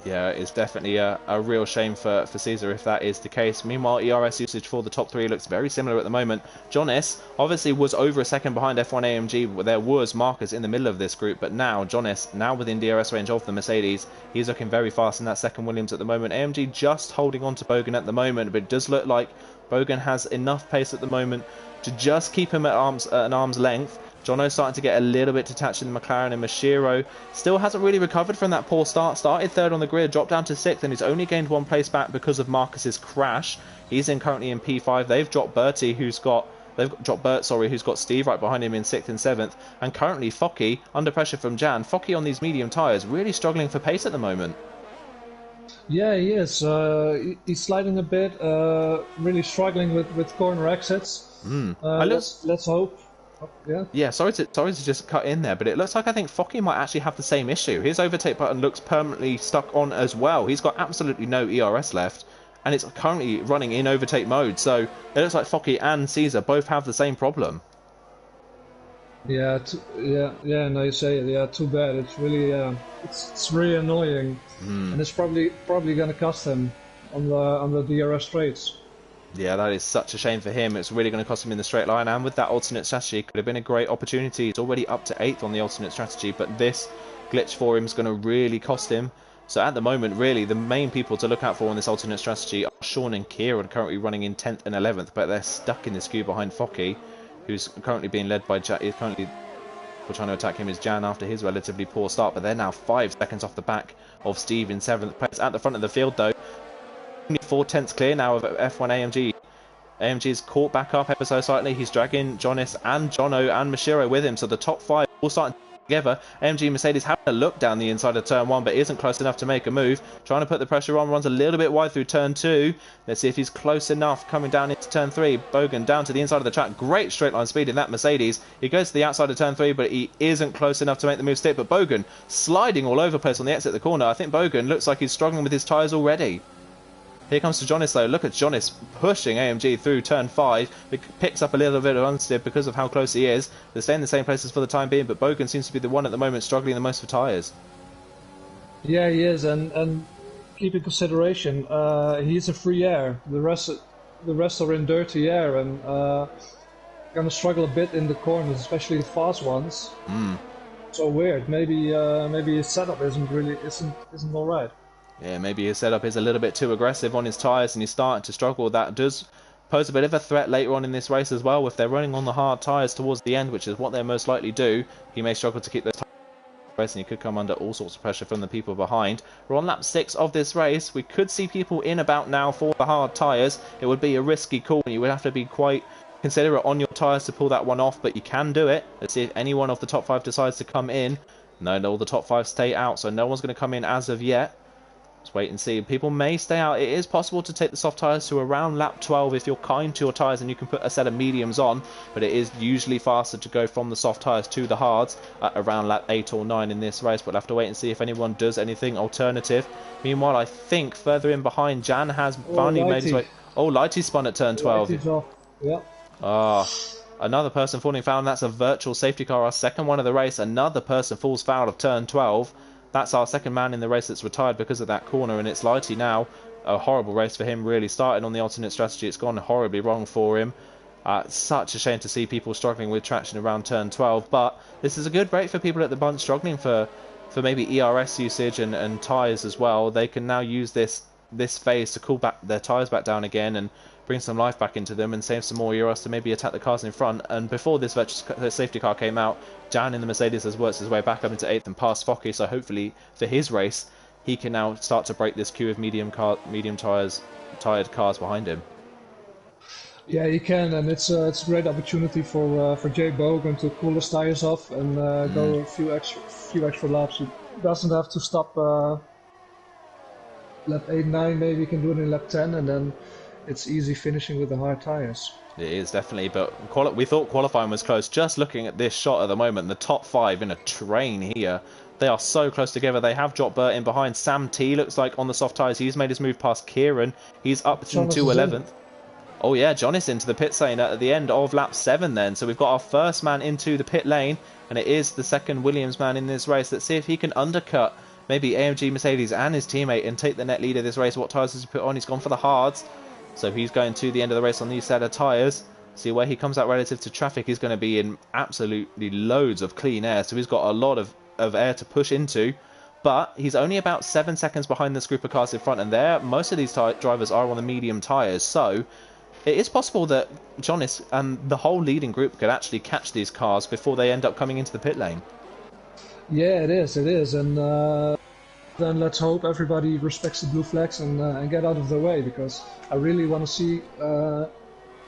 Yeah, it's definitely a real shame for Caesar if that is the case. Meanwhile, ERS usage for the top 3 looks very similar at the moment. Jonas obviously was over a second behind F1 AMG. There was Marcus in the middle of this group, but now Jonas, now within DRS range of the Mercedes, he's looking very fast in that second Williams at the moment. AMG just holding on to Bogan at the moment, but it does look like Bogan has enough pace at the moment to just keep him at an arm's length. Jono's starting to get a little bit detached in the McLaren, and Mashiro still hasn't really recovered from that poor start. Started 3rd on the grid, dropped down to 6th, and he's only gained 1 place back because of Marcus's crash. He's currently in P5. They've dropped Bertie, who's got Steve right behind him in 6th and 7th, and currently Focky under pressure from Jan. Focky on these medium tyres, really struggling for pace at the moment. Yeah, he is. He's sliding a bit, really struggling with corner exits. Let's hope. Yeah, sorry to just cut in there, but it looks like I think Focky might actually have the same issue. His overtake button looks permanently stuck on as well. He's got absolutely no ERS left, and it's currently running in overtake mode. So it looks like Focky and Caesar both have the same problem. Yeah, no, you say it. Yeah, too bad. It's really, it's really annoying, and it's probably going to cost him on the DRS straights. Yeah, that is such a shame for him. It's really going to cost him in the straight line, and with that alternate strategy, could have been a great opportunity. He's already up to 8th on the alternate strategy, but this glitch for him is going to really cost him. So at the moment, really, the main people to look out for on this alternate strategy are Sean and Kieran, currently running in 10th and 11th, but they're stuck in this queue behind Focky, who's currently being led by Jan. Currently trying to attack him is Jan after his relatively poor start, but they're now 5 seconds off the back of Steve in 7th place. At the front of the field, though, only 4 tenths clear now of F1 AMG. AMG's caught back up ever so slightly. He's dragging Jonas and Jono and Mashiro with him, so the top 5 all starting together. AMG Mercedes having a look down the inside of turn 1, but isn't close enough to make a move. Trying to put the pressure on, runs a little bit wide through turn 2. Let's see if he's close enough coming down into turn 3. Bogan down to the inside of the track. Great straight line speed in that Mercedes. He goes to the outside of turn 3, but he isn't close enough to make the move stick. But Bogan sliding all over the place on the exit of the corner. I think Bogan looks like he's struggling with his tyres already. Here comes to Jonas though. Look at Jonas pushing AMG through turn 5. It picks up a little bit of unsteer because of how close he is. They're staying in the same places for the time being, but Bogan seems to be the one at the moment struggling the most for tyres. Yeah, he is, and keep in consideration, he's a free air. The rest are in dirty air, and gonna struggle a bit in the corners, especially the fast ones. So weird. Maybe his setup isn't all right. Yeah, maybe his setup is a little bit too aggressive on his tyres and he's starting to struggle. That does pose a bit of a threat later on in this race as well. If they're running on the hard tyres towards the end, which is what they most likely do, he may struggle to keep those tyres and he could come under all sorts of pressure from the people behind. We're on lap 6 of this race. We could see people in about now for the hard tyres. It would be a risky call and you would have to be quite considerate on your tyres to pull that one off, but you can do it. Let's see if anyone of the top 5 decides to come in. No, all the top 5 stay out, so no one's going to come in as of yet. Let's wait and see. People may stay out. It is possible to take the soft tyres to around lap 12 if you're kind to your tyres and you can put a set of mediums on, but it is usually faster to go from the soft tyres to the hards at around lap 8 or 9 in this race. But we'll have to wait and see if anyone does anything alternative. Meanwhile, I think further in behind, Jan has finally made his way. Oh, Lighty spun at turn 12. Yeah. Another person falling foul, and that's a virtual safety car. Our second one of the race. Another person falls foul of turn 12. That's our second man in the race that's retired because of that corner, and it's Lighty now. A horrible race for him, really. Starting on the alternate strategy, it's gone horribly wrong for him. Such a shame to see people struggling with traction around turn 12, but this is a good break for people at the bunch struggling for maybe ERS usage and tyres as well. They can now use this phase to cool back their tyres back down again and bring some life back into them and save some more ERS to maybe attack the cars in front. And before this safety car came out, Jan in the Mercedes has worked his way back up into 8th and past Focky, so hopefully for his race he can now start to break this queue of medium tired cars behind him. Yeah, he can, and it's a great opportunity for Jay Bogan to cool his tires off and go a few extra laps. He doesn't have to stop lap 8, 9. Maybe he can do it in lap 10, and then it's easy finishing with the hard tires. It is definitely, but we thought qualifying was close. Just looking at this shot at the moment, the top 5 in a train here. They are so close together. They have dropped Burt in behind. Sam T looks like on the soft tyres. He's made his move past Kieran. He's up into 11th. Oh yeah, John is into the pit lane at the end of lap 7 then. So we've got our first man into the pit lane, and it is the second Williams man in this race. Let's see if he can undercut maybe AMG Mercedes and his teammate and take the net lead of this race. What tyres has he put on? He's gone for the hards. So he's going to the end of the race on these set of tyres. See where he comes out relative to traffic. He's going to be in absolutely loads of clean air. So he's got a lot of air to push into. But he's only about 7 seconds behind this group of cars in front. And there, most of these drivers are on the medium tyres. So it is possible that Jonas and the whole leading group could actually catch these cars before they end up coming into the pit lane. Yeah, it is. And then let's hope everybody respects the blue flags and get out of the way, because I really want to see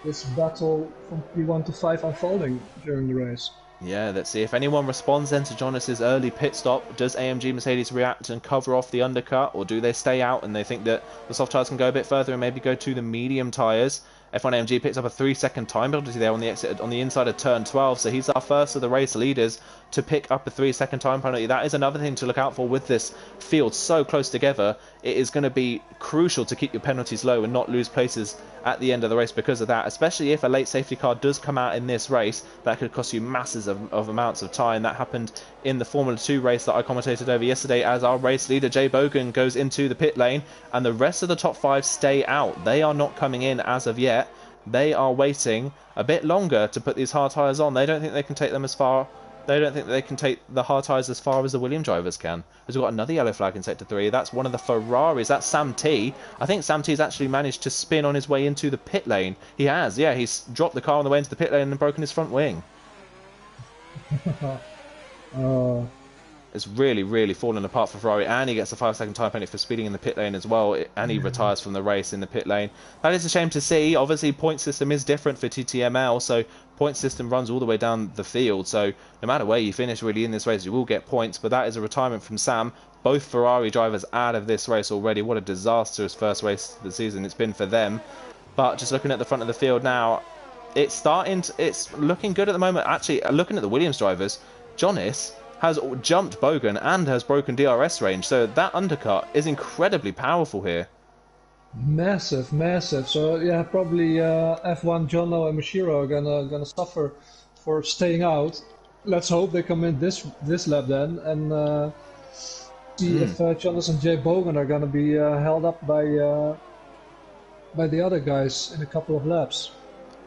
this battle from P1 to 5 unfolding during the race. Yeah, let's see if anyone responds then to Jonas's early pit stop. Does AMG Mercedes react and cover off the undercut, or do they stay out and they think that the soft tyres can go a bit further and maybe go to the medium tyres? F1 AMG picks up a 3-second time penalty there on the exit on the inside of turn 12, so he's our first of the race leaders to pick up a 3-second time penalty. That is another thing to look out for with this field so close together. It is going to be crucial to keep your penalties low and not lose places at the end of the race because of that, especially if a late safety car does come out in this race. That could cost you masses of amounts of time. That happened in the Formula 2 race that I commentated over yesterday as our race leader Jay Bogan goes into the pit lane and the rest of the top 5 stay out. They are not coming in as of yet. They are waiting a bit longer to put these hard tyres on. They don't think they can take them as far. They don't think they can take the hard tyres as far as the Williams drivers can. Because we've got another yellow flag in Sector 3. That's one of the Ferraris. That's Sam T. I think Sam T's actually managed to spin on his way into the pit lane. He has, yeah. He's dropped the car on the way into the pit lane and broken his front wing. It's really, really fallen apart for Ferrari, and he gets a 5-second time penalty for speeding in the pit lane as well, and he retires from the race in the pit lane. That is a shame to see. Obviously, point system is different for TTML, so point system runs all the way down the field, so no matter where you finish really in this race, you will get points, but that is a retirement from Sam. Both Ferrari drivers out of this race already. What a disastrous first race of the season it's been for them. But just looking at the front of the field now, it's looking good at the moment. Actually, looking at the Williams drivers, Jonas has jumped Bogan and has broken DRS range, so that undercut is incredibly powerful here. Massive. So yeah, probably F1, Jono and Mashiro are gonna suffer for staying out. Let's hope they come in this lap then, and see if Jonas and Jay Bogan are gonna be held up by the other guys in a couple of laps.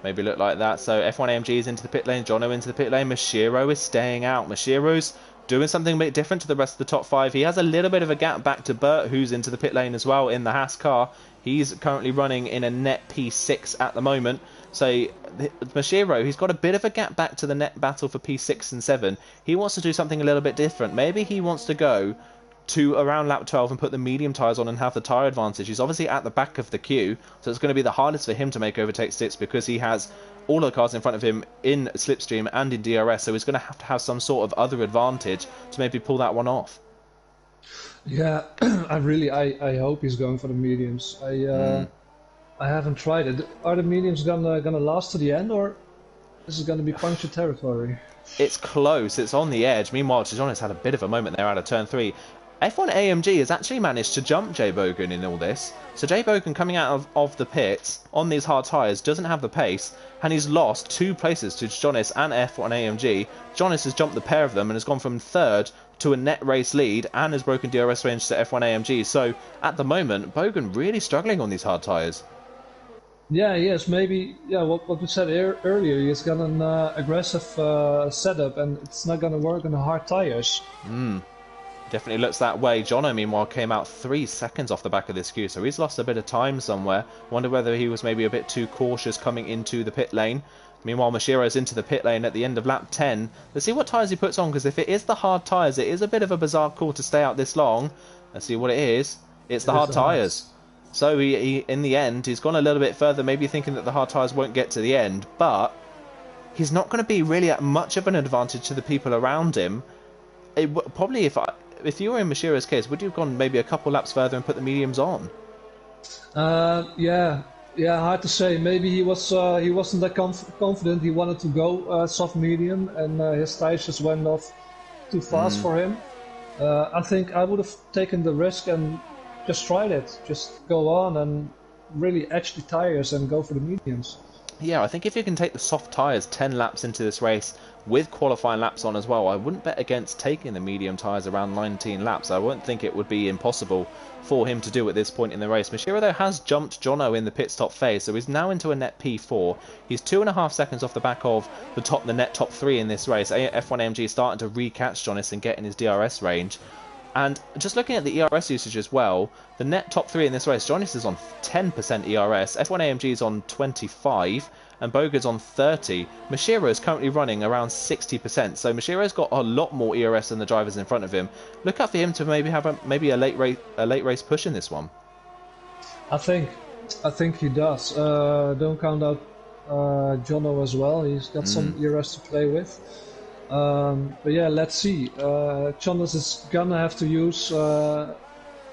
Maybe look like that. So F1 AMG is into the pit lane, Jono into the pit lane, Mashiro is staying out. Mashiro's doing something a bit different to the rest of the top 5. He has a little bit of a gap back to Burt, who's into the pit lane as well in the Haas car. He's currently running in a net P6 at the moment. So Mashiro, he's got a bit of a gap back to the net battle for P6 and 7. He wants to do something a little bit different. Maybe he wants to go to around lap 12 and put the medium tyres on and have the tyre advantage. He's obviously at the back of the queue, so it's going to be the hardest for him to make overtake sticks because he has all the cars in front of him in slipstream and in DRS, so he's going to have some sort of other advantage to maybe pull that one off. Yeah, I hope he's going for the mediums. I haven't tried it. Are the mediums gonna last to the end, or is it gonna be puncture territory? It's close, it's on the edge. Meanwhile, Jonas had a bit of a moment there out of turn 3. F1 AMG has actually managed to jump Jay Bogan in all this. So Jay Bogan coming out of the pits on these hard tyres doesn't have the pace, and he's lost 2 places to Jonas and F1 AMG. Jonas has jumped the pair of them and has gone from 3rd to a net race lead and has broken DRS range to F1 AMG. So at the moment, Bogan really struggling on these hard tyres. Yeah, yes, maybe. Yeah, what we said earlier, he's got an aggressive setup, and it's not gonna work on the hard tyres. Definitely looks that way. Jono, meanwhile, came out 3 seconds off the back of this queue, so he's lost a bit of time somewhere. Wonder whether he was maybe a bit too cautious coming into the pit lane. Meanwhile, Mashiro's into the pit lane at the end of lap 10. Let's see what tyres he puts on, because if it is the hard tyres, it is a bit of a bizarre call to stay out this long. Let's see what it is. It's the hard tyres. So in the end, he's gone a little bit further, maybe thinking that the hard tyres won't get to the end, but he's not going to be really at much of an advantage to the people around him. Probably if you were in Mashiro's case, would you have gone maybe a couple laps further and put the mediums on? Yeah, hard to say. Maybe he wasn't that confident. He wanted to go soft medium, and his tires just went off too fast for him. I think I would have taken the risk and just tried it. Just go on and really edge the tires and go for the mediums. Yeah, I think if you can take the soft tyres 10 laps into this race with qualifying laps on as well, I wouldn't bet against taking the medium tyres around 19 laps. I wouldn't think it would be impossible for him to do at this point in the race. Mashiro, though, has jumped Jono in the pit stop phase, so he's now into a net P4. He's 2.5 seconds off the back of the net top 3 in this race. F1AMG starting to re-catch Jonas and get in his DRS range. And just looking at the ERS usage as well, the net top 3 in this race, Jonas is on 10% ERS, F1AMG is on 25, and Boga's on 30. Mashiro is currently running around 60%, so Mashiro's got a lot more ERS than the drivers in front of him. Look out for him to maybe have a late race push in this one. I think he does. Don't count out Jono as well. He's got some ERS to play with. But yeah, let's see. Jonas is gonna have to use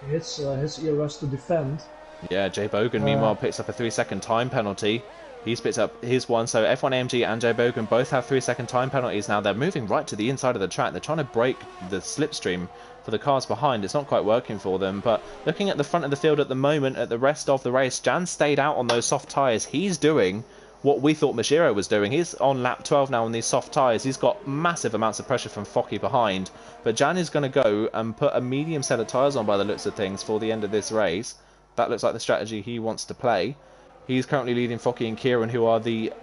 his ERS to defend. Yeah, Jay Bogan meanwhile picks up a 3-second time penalty. He's picked up his one, so F1AMG and Jay Bogan both have 3-second time penalties now. They're moving right to the inside of the track. They're trying to break the slipstream for the cars behind. It's not quite working for them, but looking at the front of the field at the moment, at the rest of the race, Jan stayed out on those soft tyres. He's doing what we thought Mashiro was doing. He's on lap 12 now on these soft tyres. He's got massive amounts of pressure from Focky behind, but Jan is going to go and put a medium set of tyres on by the looks of things for the end of this race. That looks like the strategy he wants to play. He's currently leading Focky and Kieran,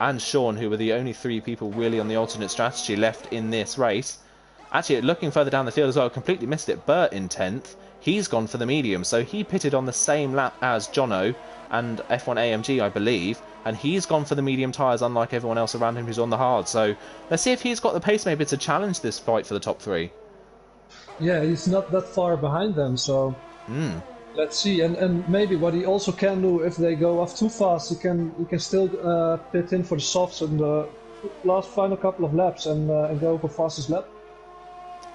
and Sean, who are the only 3 people really on the alternate strategy left in this race. Actually, looking further down the field as well, completely missed it. Bert in 10th. He's gone for the medium, so he pitted on the same lap as Jono and F1AMG, I believe, and he's gone for the medium tyres, unlike everyone else around him who's on the hard. So let's see if he's got the pace maybe to challenge this fight for the top 3. Yeah, he's not that far behind them, so let's see. And maybe what he also can do, if they go off too fast, he can still pit in for the softs in the final couple of laps and go for fastest lap.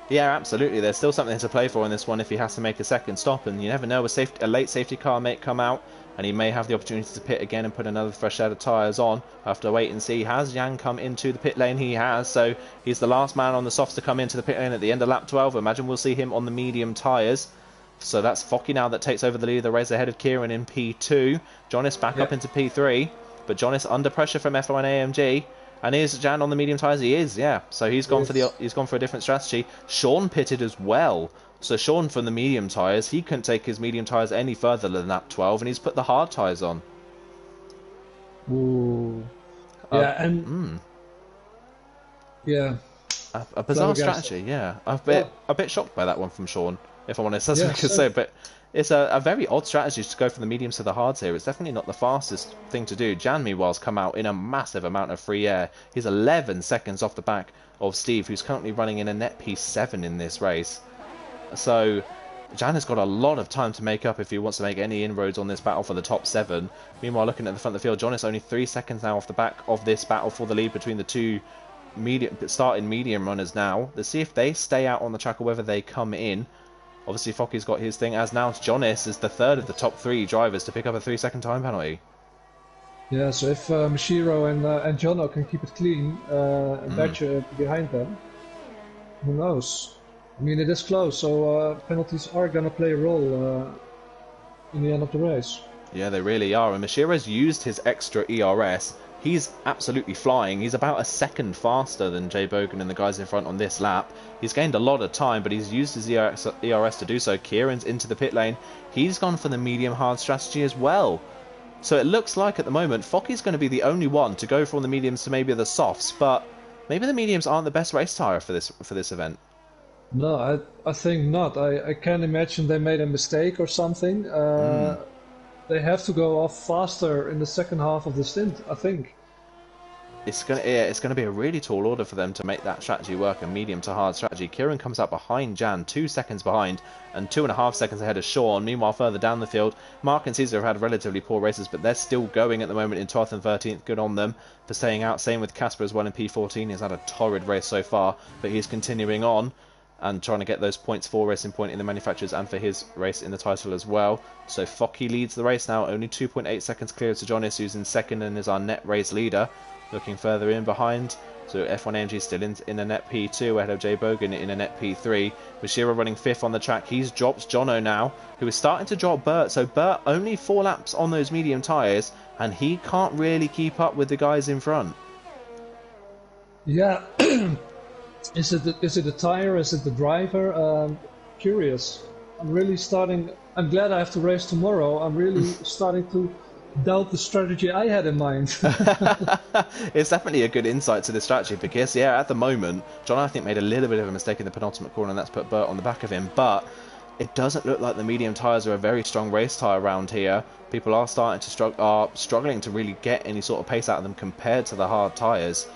Yeah, absolutely. There's still something to play for in this one if he has to make a second stop, and you never know, a late safety car may come out and he may have the opportunity to pit again and put another fresh set of tyres on. I'll have to wait and see. Has Yang come into the pit lane? He has, so he's the last man on the softs to come into the pit lane at the end of lap 12. Imagine we'll see him on the medium tyres. So that's Focky now that takes over the lead of the race ahead of Kieran in P2. Jonas back up into P3, but Jonas under pressure from F1 AMG. And is Jan on the medium tyres? He is, yeah. So he's gone for a different strategy. Sean pitted as well. So Sean from the medium tyres, he couldn't take his medium tyres any further than lap 12, and he's put the hard tyres on. Ooh. Yeah, yeah. A bizarre strategy, yeah. A bit shocked by that one from Sean, if I'm honest. That's what I could say, but it's a very odd strategy to go from the mediums to the hards here. It's definitely not the fastest thing to do. Jan, meanwhile's come out in a massive amount of free air. He's 11 seconds off the back of Steve, who's currently running in a net P7 in this race. So Jan has got a lot of time to make up if he wants to make any inroads on this battle for the top 7. Meanwhile, looking at the front of the field, John is only 3 seconds now off the back of this battle for the lead between the 2 starting medium runners now. Let's see if they stay out on the track or whether they come in. Obviously, Focky's got his thing, as now Jonas is the 3rd of the top 3 drivers to pick up a 3-second time penalty. Yeah, so if Mashiro and Jono can keep it clean and Badger behind them, who knows? I mean, it is close, so penalties are going to play a role in the end of the race. Yeah, they really are. And Mashiro's used his extra ERS. He's absolutely flying. He's about a second faster than Jay Bogan and the guys in front on this lap. He's gained a lot of time, but he's used his ERS to do so. Kieran's into the pit lane. He's gone for the medium-hard strategy as well. So it looks like at the moment, Focky's going to be the only one to go from the mediums to maybe the softs, but maybe the mediums aren't the best race tyre for this event. No, I think not. I can imagine they made a mistake or something. They have to go off faster in the second half of the stint, I think. it's gonna be a really tall order for them to make that strategy work, a medium to hard strategy. Kieran comes out behind Jan, 2 seconds behind, and 2.5 seconds ahead of Sean. Meanwhile, further down the field, Mark and Caesar have had relatively poor races, but they're still going at the moment in 12th and 13th. Good on them for staying out. Same with Casper as well in P14. He's had a torrid race so far, but he's continuing on and trying to get those points for Racing Point in the manufacturers and for his race in the title as well. So Focky leads the race now, only 2.8 seconds clear to Jonas, who's in second and is our net race leader. Looking further in behind, so F1 AMG still in a net P2 ahead of Jay Bogan in a net P3. Bashira running 5th on the track. He's dropped Jono now, who is starting to drop Bert. So Bert only 4 laps on those medium tyres, and he can't really keep up with the guys in front. Yeah. Is it the tire? Is it the driver? Curious. I'm glad I have to race tomorrow. I'm really starting to doubt the strategy I had in mind. It's definitely a good insight to the strategy because, yeah, at the moment, John, I think, made a little bit of a mistake in the penultimate corner, and that's put Bert on the back of him. But it doesn't look like the medium tyres are a very strong race tyre around here. People are starting to struggling to really get any sort of pace out of them compared to the hard tyres.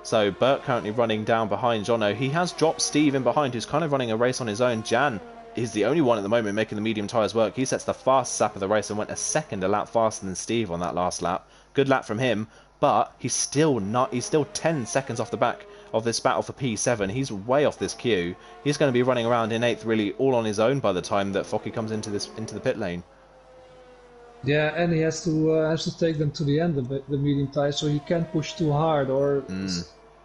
So Bert currently running down behind Jono. He has dropped Steve in behind, who's kind of running a race on his own. Jan is the only one at the moment making the medium tyres work. He sets the fastest lap of the race and went a lap faster than Steve on that last lap. Good lap from him, but he's still 10 seconds off the back of this battle for P7. He's way off this queue. He's going to be running around in 8th really all on his own by the time that Focky comes into the pit lane. Yeah, and he has to take them to the end of the medium tyres, so he can't push too hard or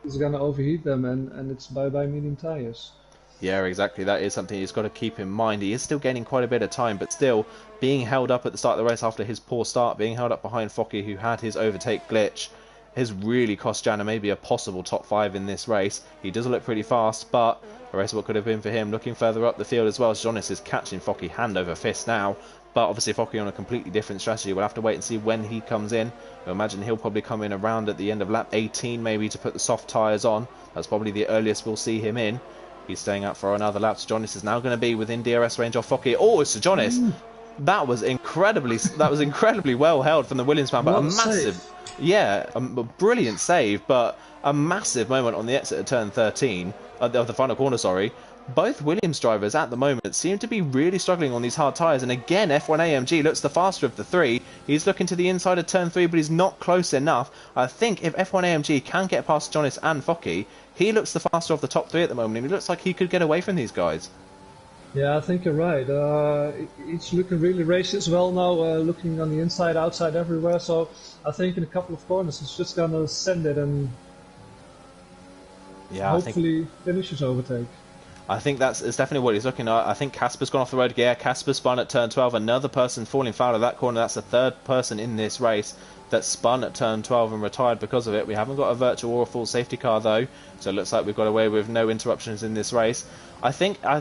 he's going to overheat them, and it's bye-bye medium tyres. Yeah, exactly. That is something he's got to keep in mind. He is still gaining quite a bit of time, but still being held up at the start of the race after his poor start, being held up behind Focky, who had his overtake glitch, has really cost Jana maybe a possible top 5 in this race. He does look pretty fast, but a race what could have been for him. Looking further up the field as well, Jonas is catching Focky hand over fist now. But obviously Focky on a completely different strategy. We'll have to wait and see when he comes in. I imagine he'll probably come in around at the end of lap 18 maybe to put the soft tyres on. That's probably the earliest we'll see him in. He's staying out for another lap. So Jonas is now going to be within DRS range of Focky. Oh, it's Jonas. That was incredibly well held from the Williams man, but a massive, a brilliant save, but a massive moment on the exit of turn 13 of the final corner. Sorry. Both Williams drivers at the moment seem to be really struggling on these hard tyres, and again F1 AMG looks the faster of the 3. He's looking to the inside of turn 3, but he's not close enough. I think if F1 AMG can get past Jonas and Focky, he looks the faster of the top 3 at the moment, and he looks like he could get away from these guys. Yeah, I think you're right. It's looking really racy as well now, looking on the inside, outside, everywhere, so I think in a couple of corners it's just going to send it and hopefully finish his overtake. I think it's definitely what he's looking at. I think Casper's gone off the road. Yeah, Casper spun at turn 12. Another person falling foul of that corner. That's the 3rd person in this race that spun at turn 12 and retired because of it. We haven't got a virtual or a full safety car though, so it looks like we've got away with no interruptions in this race. I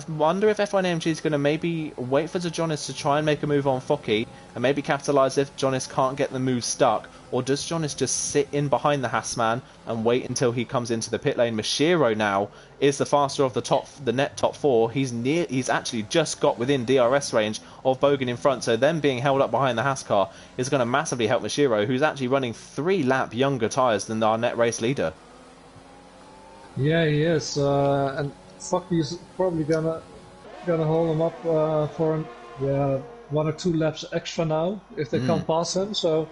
wonder if F1 AMG is going to maybe wait for Jonas to try and make a move on Focky and maybe capitalise if Jonas can't get the move stuck, or does Jonas just sit in behind the Hassman and wait until he comes into the pit lane? Mashiro now is the faster of the net top 4. He's actually just got within DRS range of Bogan in front, so them being held up behind the Haas car is going to massively help Mashiro, who's actually running 3 lap younger tyres than our net race leader. Yeah, he is, and Focky's probably gonna hold him up for 1 or 2 laps extra now if they can't pass him. So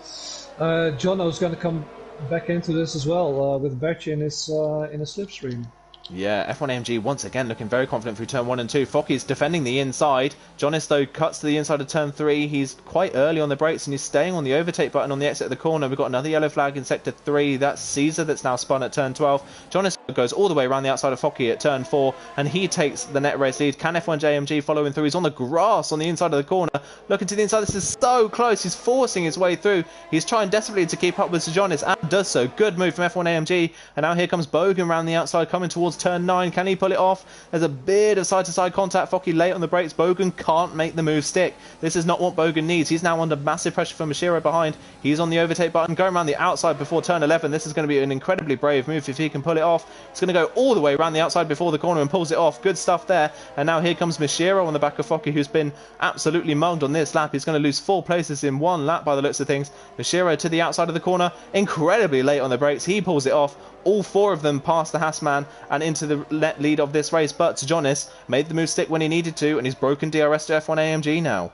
Jono's gonna come back into this as well with Bertje in his slipstream. Yeah, F1 AMG once again looking very confident through turn 1 and 2. Focky's defending the inside. Jonas though cuts to the inside of turn 3. He's quite early on the brakes and he's staying on the overtake button on the exit of the corner. We've got another yellow flag in sector 3. That's Caesar that's now spun at turn 12. Jonas goes all the way around the outside of Focky at turn 4 and he takes the net race lead. Can F1 JMG following through? He's on the grass on the inside of the corner. Looking to the inside. This is so close. He's forcing his way through. He's trying desperately to keep up with Sir Jonas and does so. Good move from F1 AMG. And now here comes Bogan around the outside coming towards turn 9. Can he pull it off? There's a bit of side-to-side contact. Focky late on the brakes. Bogan can't make the move stick. This is not what Bogan needs. He's now under massive pressure from Mashiro behind. He's on the overtake button, going around the outside before turn 11. This is going to be an incredibly brave move if he can pull it off. He's going to go all the way around the outside before the corner and pulls it off. Good stuff there. And now here comes Mishiro on the back of Focky, who's been absolutely mugged on this lap. He's going to lose 4 places in 1 lap by the looks of things. Mishiro to the outside of the corner, incredibly late on the brakes. He pulls it off. All 4 of them past the Hassman and into the lead of this race. But Jonas made the move stick when he needed to, and he's broken DRS to F1 AMG now.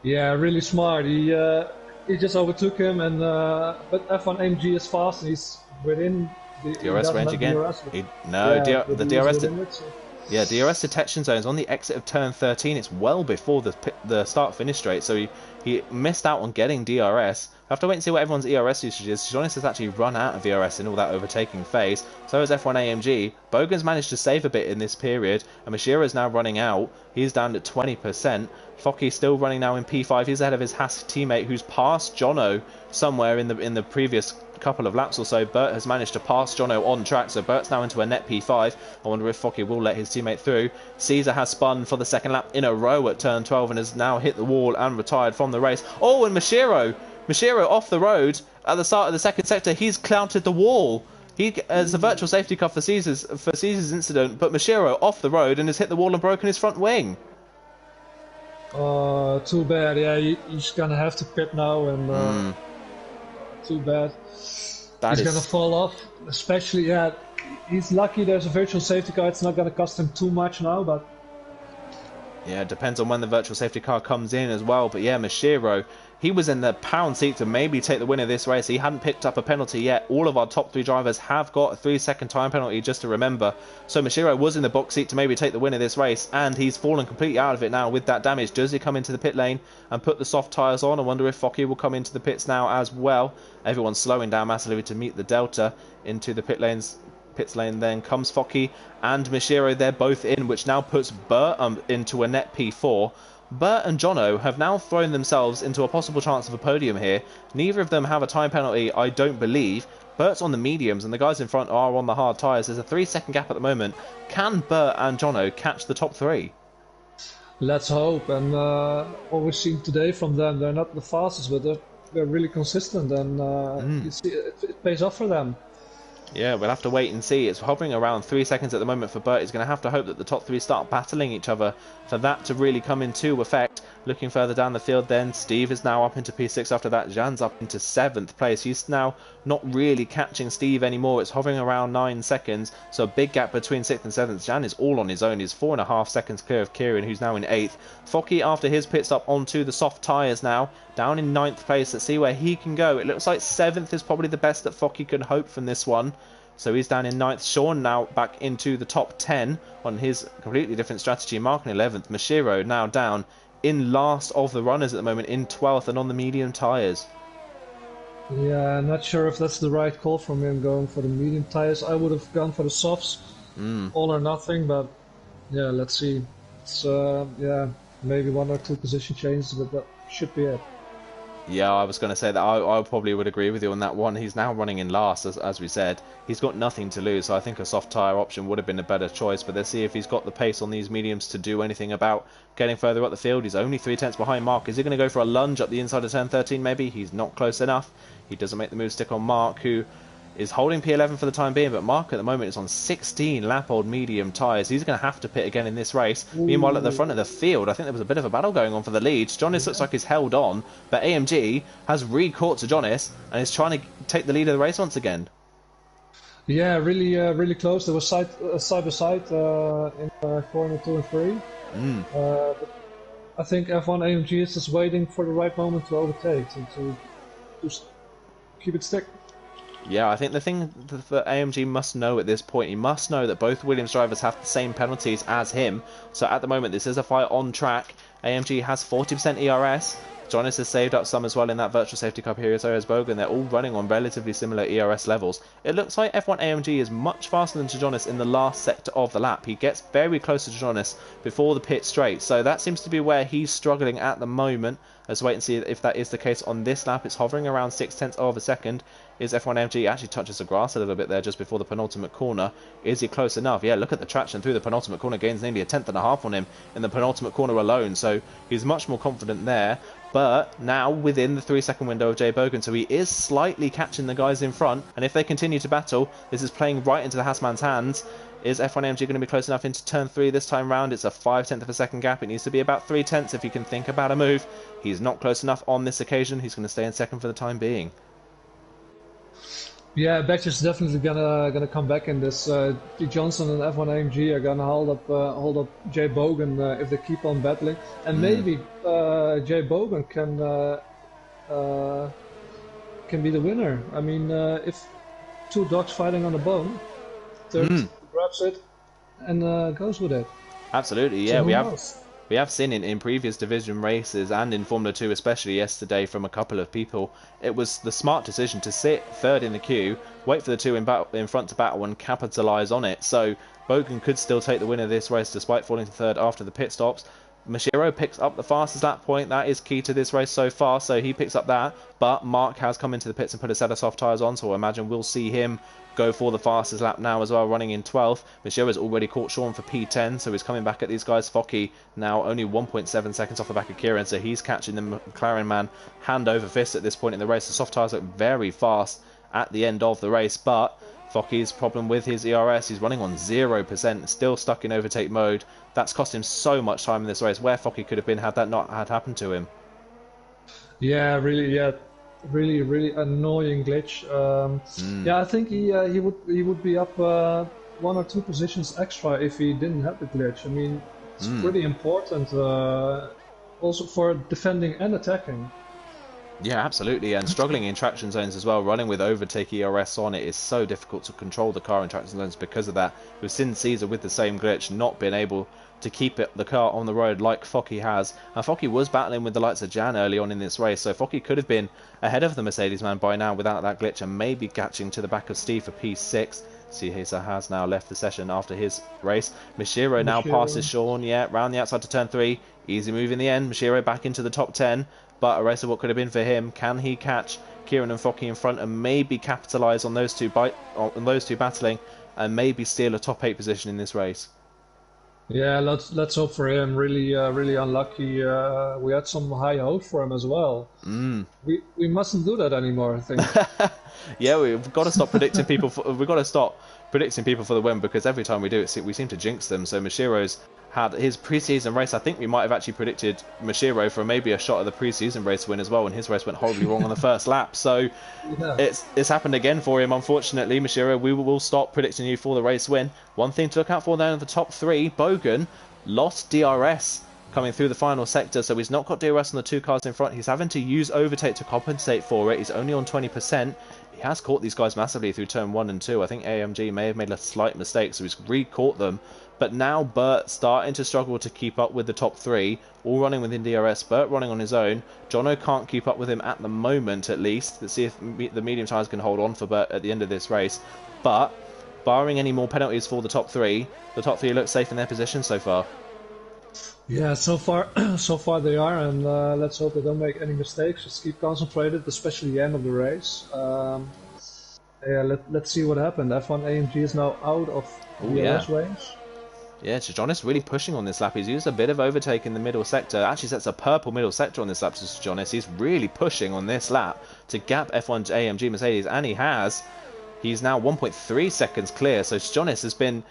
Yeah, really smart. He just overtook him, and but F1 AMG is fast, and he's within the DRS range again. DRS, the DRS. Yeah, DRS detection zones on the exit of turn 13. It's well before the start-finish straight, so he missed out on getting DRS. I have to wait and see what everyone's ERS usage is. Jonas has actually run out of ERS in all that overtaking phase. So has F1 AMG. Bogan's managed to save a bit in this period, and Mashiro's now running out. He's down to 20%. Focky's still running now in P5. He's ahead of his Haas teammate, who's passed Jono somewhere in the previous couple of laps or so. Bert has managed to pass Jono on track, so Bert's now into a net P5. I wonder if Focky will let his teammate through. Caesar has spun for the 2nd lap in a row at turn 12 and has now hit the wall and retired from the race. Oh, and Mashiro off the road at the start of the 2nd sector. He's clouted the wall. It's a virtual safety car for Caesar's incident, but Mashiro off the road and has hit the wall and broken his front wing. Too bad. Yeah, he's gonna have to pit now, and too bad. He's gonna fall off. Especially, yeah, he's lucky there's a virtual safety car. It's not gonna cost him too much now, but yeah, it depends on when the virtual safety car comes in as well. But yeah, Mashiro, he was in the pound seat to maybe take the win of this race. He hadn't picked up a penalty yet. All of our top 3 drivers have got a 3-second time penalty, just to remember. So Mashiro was in the box seat to maybe take the win of this race, and he's fallen completely out of it now with that damage. Does he come into the pit lane and put the soft tyres on? I wonder if Focky will come into the pits now as well. Everyone's slowing down massively to meet the delta into the pits lane. Then comes Focky and Mashiro. They're both in, which now puts Bert into a net P4. Bert and Jono have now thrown themselves into a possible chance of a podium here. Neither of them have a time penalty, I don't believe. Bert's on the mediums and the guys in front are on the hard tyres. There's a 3-second gap at the moment. Can Bert and Jono catch the top 3? let's hope. And what we've seen today from them, they're not the fastest, but they're really consistent, and you see it pays off for them. Yeah, we'll have to wait and see. It's hovering around 3 seconds at the moment for Bert. He's going to have to hope that the top 3 start battling each other for that to really come into effect. Looking further down the field then, Steve is now up into P6 after that. Jan's up into 7th place. He's now not really catching Steve anymore. It's hovering around 9 seconds, so a big gap between 6th and 7th. Jan is all on his own. He's 4.5 seconds clear of Kieran, who's now in 8th. Focky, after his pit stop, onto the soft tyres now, down in 9th place. Let's see where he can go. It looks like 7th is probably the best that Focky can hope from this one. So he's down in 9th. Sean now back into the top 10 on his completely different strategy. Mark in 11th. Mashiro now down in last of the runners at the moment in 12th and on the medium tyres. Yeah, I'm not sure if that's the right call from him going for the medium tyres. I would have gone for the softs, all or nothing, but yeah, let's see. It's yeah, maybe 1 or 2 position changes, but that should be it. Yeah, I was going to say that I probably would agree with you on that one. He's now running in last, as we said. He's got nothing to lose, so I think a soft tyre option would have been a better choice. But let's see if he's got the pace on these mediums to do anything about getting further up the field. He's only 3 tenths behind Mark. Is he going to go for a lunge up the inside of turn 13 maybe? He's not close enough. He doesn't make the move stick on Mark, who is holding P11 for the time being, but Mark at the moment is on 16 lap-old medium tyres. He's going to have to pit again in this race. Ooh. Meanwhile, at the front of the field, I think there was a bit of a battle going on for the lead. Jonas looks like he's held on, but AMG has re-caught to Jonas and is trying to take the lead of the race once again. Yeah, really close. There was side by side in corner 2 and 3. But I think F1 AMG is just waiting for the right moment to overtake and to just keep it stick. Yeah, I think the thing that AMG must know at this point, he must know that both Williams drivers have the same penalties as him. So at the moment, this is a fight on track. AMG has 40% ERS. Jonas has saved up some as well in that virtual safety car period, so has Bogan. They're all running on relatively similar ERS levels. It looks like F1 AMG is much faster than Jonas in the last sector of the lap. He gets very close to Jonas before the pit straight, so that seems to be where he's struggling at the moment. Let's wait and see if that is the case on this lap. It's hovering around 6 tenths of a second. Is F1 AMG actually touches the grass a little bit there just before the penultimate corner? Is he close enough? Yeah, look at the traction through the penultimate corner. Gains nearly 1.5 tenths on him in the penultimate corner alone, so he's much more confident there. Burt now within the 3-second window of Jay Bogan, so he is slightly catching the guys in front, and if they continue to battle, this is playing right into the Hassman's hands. Is F1AMG going to be close enough into turn 3 this time round? It's a 5/10 of a second gap. It needs to be about 3/10 if you can think about a move. He's not close enough on this occasion. He's going to stay in second for the time being. Yeah, Beck's definitely gonna come back in this. T. Johnson and F1 AMG are gonna hold up Jay Bogan if they keep on battling, and maybe Jay Bogan can be the winner. I mean, if two dogs fighting on a bone, third grabs it and goes with it. Absolutely, yeah. So We have seen in previous division races and in Formula 2 especially yesterday from a couple of people, it was the smart decision to sit third in the queue, wait for the two in front to battle and capitalise on it. So Bogan could still take the win of this race despite falling to third after the pit stops. Mashiro picks up the fastest lap point. That is key to this race so far, so he picks up that. But Mark has come into the pits and put a set of soft tyres on, so I imagine we'll see him go for the fastest lap now as well, running in 12th. Mashiro's already caught Sean for P10, so he's coming back at these guys. Focky now only 1.7 seconds off the back of Kieran, so he's catching the McLaren man hand over fist at this point in the race. The soft tyres look very fast at the end of the race, but Focky's problem with his ERS, he's running on 0%, still stuck in overtake mode. That's cost him so much time in this race. Where Focky could have been had that not had happened to him. Yeah, really annoying glitch. Yeah, I think he would be up 1 or 2 positions extra if he didn't have the glitch. I mean, it's pretty important also for defending and attacking. Yeah, absolutely, and struggling in traction zones as well. Running with overtake ERS on it is so difficult to control the car in traction zones because of that. We've seen Caesar with the same glitch not being able to keep the car on the road like Focky has. And Focky was battling with the likes of Jan early on in this race, so Focky could have been ahead of the Mercedes man by now without that glitch and maybe catching to the back of Steve for P6. Caesar has now left the session after his race. Mashiro now passes Sean, yeah, round the outside to turn 3. Easy move in the end. Mashiro back into the top 10. But a race of what could have been for him. Can he catch Kieran and Focky in front and maybe capitalise on those two battling and maybe steal a top 8 position in this race? Yeah, let's hope for him. Really unlucky. We had some high hopes for him as well. We mustn't do that anymore, I think. Yeah, we've got to stop predicting people. We've got to stop predicting people for the win because every time we do it, we seem to jinx them. So Mashiro's had his preseason race. I think we might have actually predicted Mashiro for maybe a shot at the preseason race win as well, and his race went horribly wrong on the first lap. So yeah, it's happened again for him, unfortunately. Mashiro, we will stop predicting you for the race win. One thing to look out for there in the top 3, Bogan lost DRS coming through the final sector, so he's not got DRS on the 2 cars in front. He's having to use overtake to compensate for it. He's only on 20%. He has caught these guys massively through turn 1 and 2. I think AMG may have made a slight mistake, so he's re-caught them. But now Burt starting to struggle to keep up with the top 3, all running within DRS. Burt running on his own. Jono can't keep up with him at the moment, at least. Let's see if the medium tyres can hold on for Burt at the end of this race. But barring any more penalties for the top 3 look safe in their position so far. Yeah, so far they are, and let's hope they don't make any mistakes. Just keep concentrated, especially the end of the race. Yeah, let's see what happened. F1 AMG is now out of the DRS range. Yeah, Jonas really pushing on this lap. He's used a bit of overtake in the middle sector. Actually sets a purple middle sector on this lap to Jonas. He's really pushing on this lap to gap F1 AMG Mercedes, and he has. He's now 1.3 seconds clear, so Jonas has been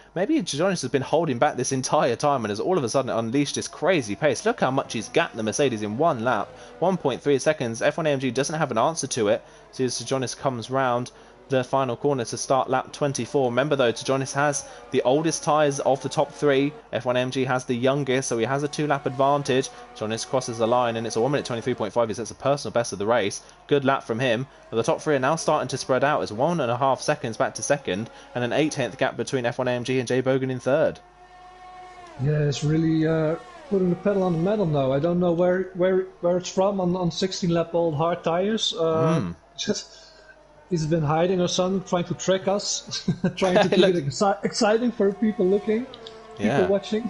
holding back this entire time and has all of a sudden unleashed this crazy pace. Look how much he's gapped the Mercedes in one lap. 1.3 seconds. F1 AMG doesn't have an answer to it. So as Jonas comes round the final corner to start lap 24. Remember though, Jonas has the oldest tyres of the top 3. F1 AMG has the youngest, so he has a 2-lap advantage. Jonas crosses the line and it's a 1 minute 23.5. He sets a personal best of the race. Good lap from him. But the top 3 are now starting to spread out. It's 1.5 seconds back to second and an 1/8 gap between F1 AMG and Jay Bogan in third. Yeah, it's really putting the pedal on the metal now. I don't know where it's from on 16-lap old hard tyres. He's been hiding or something, trying to trick us, trying to keep it exciting for people looking, people watching.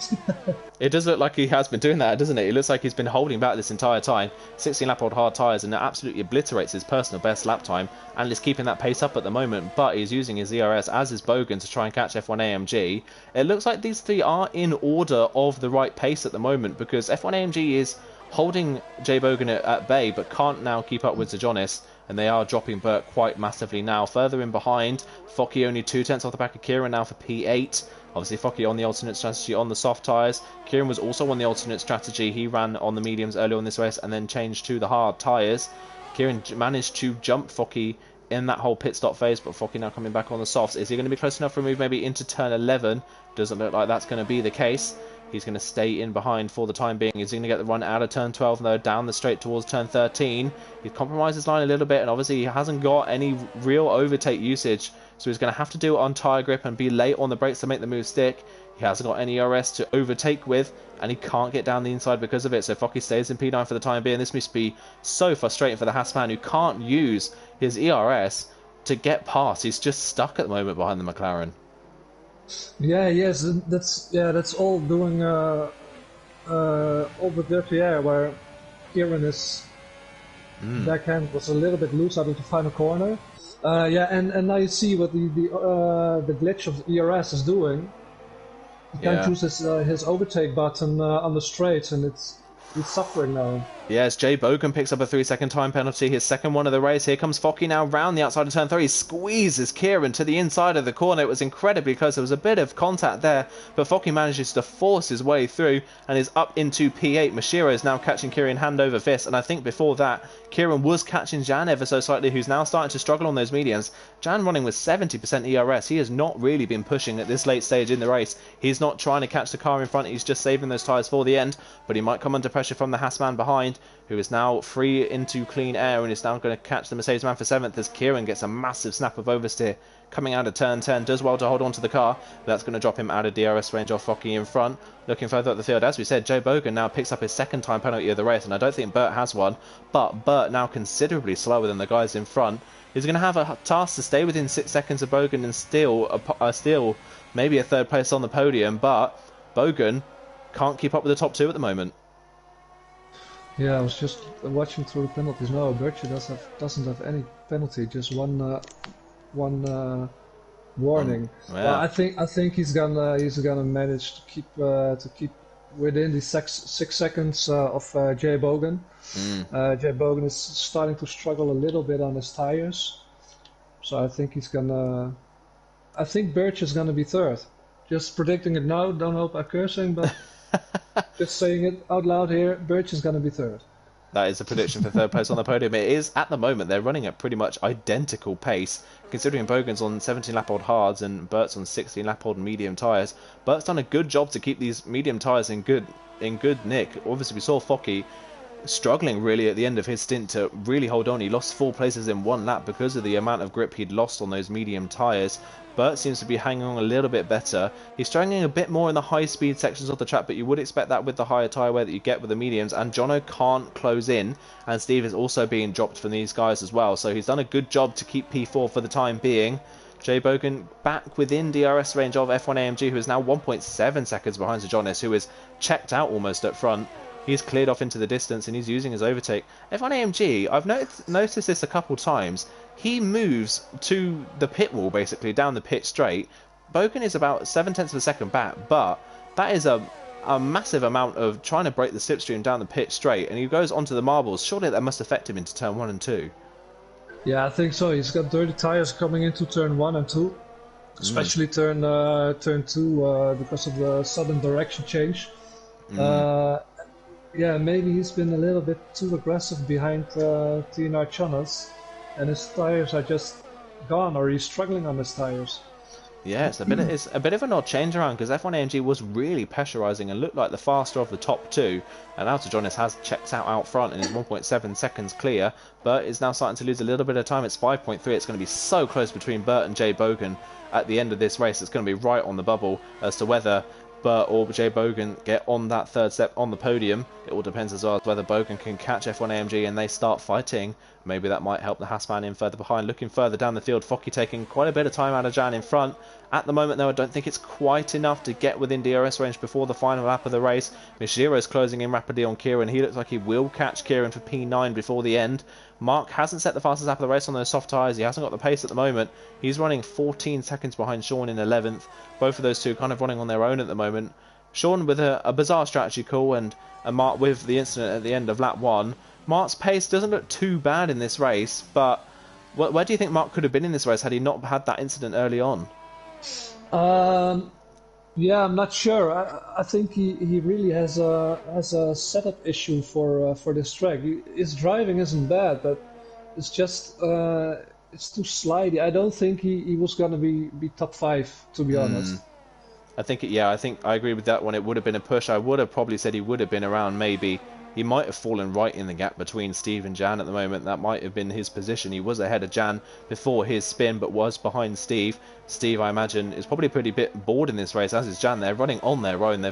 It does look like he has been doing that, doesn't it? It looks like he's been holding back this entire time. 16-lap old hard tyres, and it absolutely obliterates his personal best lap time, and is keeping that pace up at the moment, but he's using his ERS, as is Bogan, to try and catch F1 AMG. It looks like these 3 are in order of the right pace at the moment, because F1 AMG is holding Jay Bogan at bay, but can't now keep up with Sejonis, and they are dropping Burt quite massively now. Further in behind, Focky only 2/10 off the back of Kieran now for P8. Obviously, Focky on the alternate strategy on the soft tyres. Kieran was also on the alternate strategy. He ran on the mediums earlier on this race and then changed to the hard tyres. Kieran managed to jump Focky in that whole pit stop phase, but Focky now coming back on the softs. Is he going to be close enough to move maybe into turn 11? Doesn't look like that's going to be the case. He's going to stay in behind for the time being. Is he going to get the run out of turn 12 though, down the straight towards turn 13? He's compromised his line a little bit, and obviously he hasn't got any real overtake usage, so he's going to have to do it on tyre grip and be late on the brakes to make the move stick. He hasn't got any ERS to overtake with, and he can't get down the inside because of it, so Focky stays in P9 for the time being. This must be so frustrating for the Haasman, who can't use his ERS to get past. He's just stuck at the moment behind the McLaren. Yeah, yes, that's all doing all the dirty air where Kieran is backhand was a little bit loose out of the final corner. Yeah, and now you see what the glitch of the ERS is doing. He can't use his overtake button on the straights, and he's suffering now. Yes, Jay Bogan picks up a 3-second time penalty, his second one of the race. Here comes Focky now round the outside of turn 3. He squeezes Kieran to the inside of the corner. It was incredibly close. There was a bit of contact there, but Focky manages to force his way through and is up into P8. Mashiro is now catching Kieran hand over fist, and I think before that, Kieran was catching Jan ever so slightly, who's now starting to struggle on those mediums. Jan running with 70% ERS. He has not really been pushing at this late stage in the race. He's not trying to catch the car in front. He's just saving those tyres for the end, but he might come under pressure from the Haasman behind, who is now free into clean air and is now going to catch the Mercedes man for 7th as Kieran gets a massive snap of oversteer coming out of turn 10. Does well to hold on to the car, but that's going to drop him out of DRS range off Focky in front. Looking further up the field, as we said, Jay Bogan now picks up his second time penalty of the race, and I don't think Burt has one, but Burt now considerably slower than the guys in front. He's going to have a task to stay within 6 seconds of Bogan and steal maybe a third place on the podium, but Bogan can't keep up with the top 2 at the moment. Yeah, I was just watching through the penalties. No, Birchie doesn't have any penalty, just one warning. Yeah. Well, I think he's gonna manage to keep within the 6 seconds of Jay Bogan. Jay Bogan is starting to struggle a little bit on his tires, so I think I think Birch is gonna be third. Just predicting it now. Don't hope I'm cursing, but. Just saying it out loud here, Birch is going to be third. That is a prediction for third place on the podium. It is, at the moment, they're running at pretty much identical pace, considering Bogan's on 17-lap-old hards and Bert's on 16-lap-old medium tyres. Bert's done a good job to keep these medium tyres in good nick. Obviously, we saw Focky struggling really at the end of his stint to really hold on. He lost 4 places in 1 lap because of the amount of grip he'd lost on those medium tyres. Burt seems to be hanging on a little bit better. He's struggling a bit more in the high speed sections of the track, but you would expect that with the higher tyre wear that you get with the mediums. And Jono can't close in, and Steve is also being dropped from these guys as well. So he's done a good job to keep P4 for the time being. Jay Bogan back within DRS range of F1 AMG, who is now 1.7 seconds behind Sejonis, who is checked out almost up front. He's cleared off into the distance and he's using his overtake. F1 AMG, I've noticed this a couple times. He moves to the pit wall, basically, down the pit straight. Bogan is about 7/10 of a second back, but that is a massive amount of trying to break the slipstream down the pit straight, and he goes onto the marbles. Surely that must affect him into turn 1 and 2. Yeah, I think so. He's got dirty tires coming into turn 1 and 2. Especially turn 2 because of the sudden direction change. Yeah, maybe he's been a little bit too aggressive behind TNR Chanas, and his tires are just gone, or he's struggling on his tires. Yeah, it's a bit of an odd change around, because F1 AMG was really pressurising and looked like the faster of the top 2, and Alta Jonas has checked out front and is 1.7 seconds clear. Burt is now starting to lose a little bit of time. It's 5.3. It's going to be so close between Burt and Jay Bogan at the end of this race. It's going to be right on the bubble as to whether Burt or Jay Bogan get on that third step on the podium. It all depends as well as whether Bogan can catch F1 AMG and they start fighting. Maybe that might help the Haasman in further behind. Looking further down the field, Focky taking quite a bit of time out of Jan in front. At the moment, though, I don't think it's quite enough to get within DRS range before the final lap of the race. Mishiro's closing in rapidly on Kieran. He looks like he will catch Kieran for P9 before the end. Mark hasn't set the fastest lap of the race on those soft tyres. He hasn't got the pace at the moment. He's running 14 seconds behind Sean in 11th. Both of those two kind of running on their own at the moment. Sean with a bizarre strategy call, and Mark with the incident at the end of lap 1. Mark's pace doesn't look too bad in this race, but where do you think Mark could have been in this race had he not had that incident early on? Yeah, I'm not sure. I think he really has a setup issue for this track. His driving isn't bad, but it's just it's too slidey. I don't think he was gonna be top 5, to be honest. I think I think I agree with that one. It would have been a push. I would have probably said he would have been around maybe. He might have fallen right in the gap between Steve and Jan at the moment. That might have been his position. He was ahead of Jan before his spin, but was behind Steve. Steve, I imagine, is probably pretty bit bored in this race, as is Jan. They're running on their own.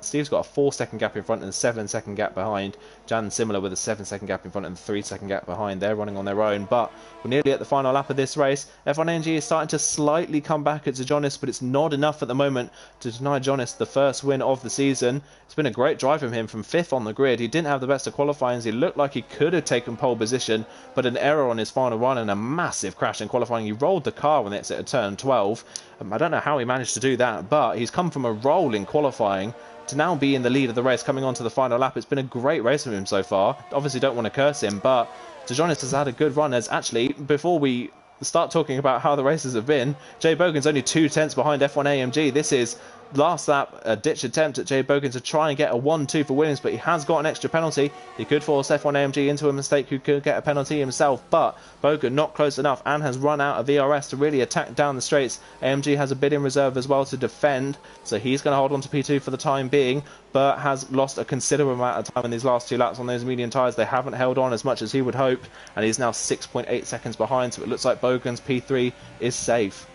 Steve's got a 4-second gap in front and a 7-second gap behind. Jan similar with a 7-second gap in front and a 3-second gap behind. They're running on their own, but we're nearly at the final lap of this race. F1 AMG is starting to slightly come back at Jonas, but it's not enough at the moment to deny Jonas the first win of the season. It's been a great drive from him from 5th on the grid. He didn't have the best of qualifying. He looked like he could have taken pole position, but an error on his final run and a massive crash in qualifying. He rolled the car when they exited turn 12. I don't know how he managed to do that, but he's come from a roll in qualifying to now be in the lead of the race coming on to the final lap. It's been a great race from him so far. Obviously don't want to curse him, but Jonas has had a good run. As actually, before we start talking about how the races have been, Jay Bogan's only 2 tenths behind F1 AMG. This is last lap, a ditch attempt at Jay Bogan to try and get a 1-2 for Williams, but he has got an extra penalty. He could force F1 AMG into a mistake, who could get a penalty himself, but Bogan not close enough and has run out of ERS to really attack down the straights. AMG has a bit in reserve as well to defend, so he's going to hold on to P2 for the time being, but has lost a considerable amount of time in these last 2 laps on those medium tyres. They haven't held on as much as he would hope, and he's now 6.8 seconds behind, so it looks like Bogan's P3 is safe.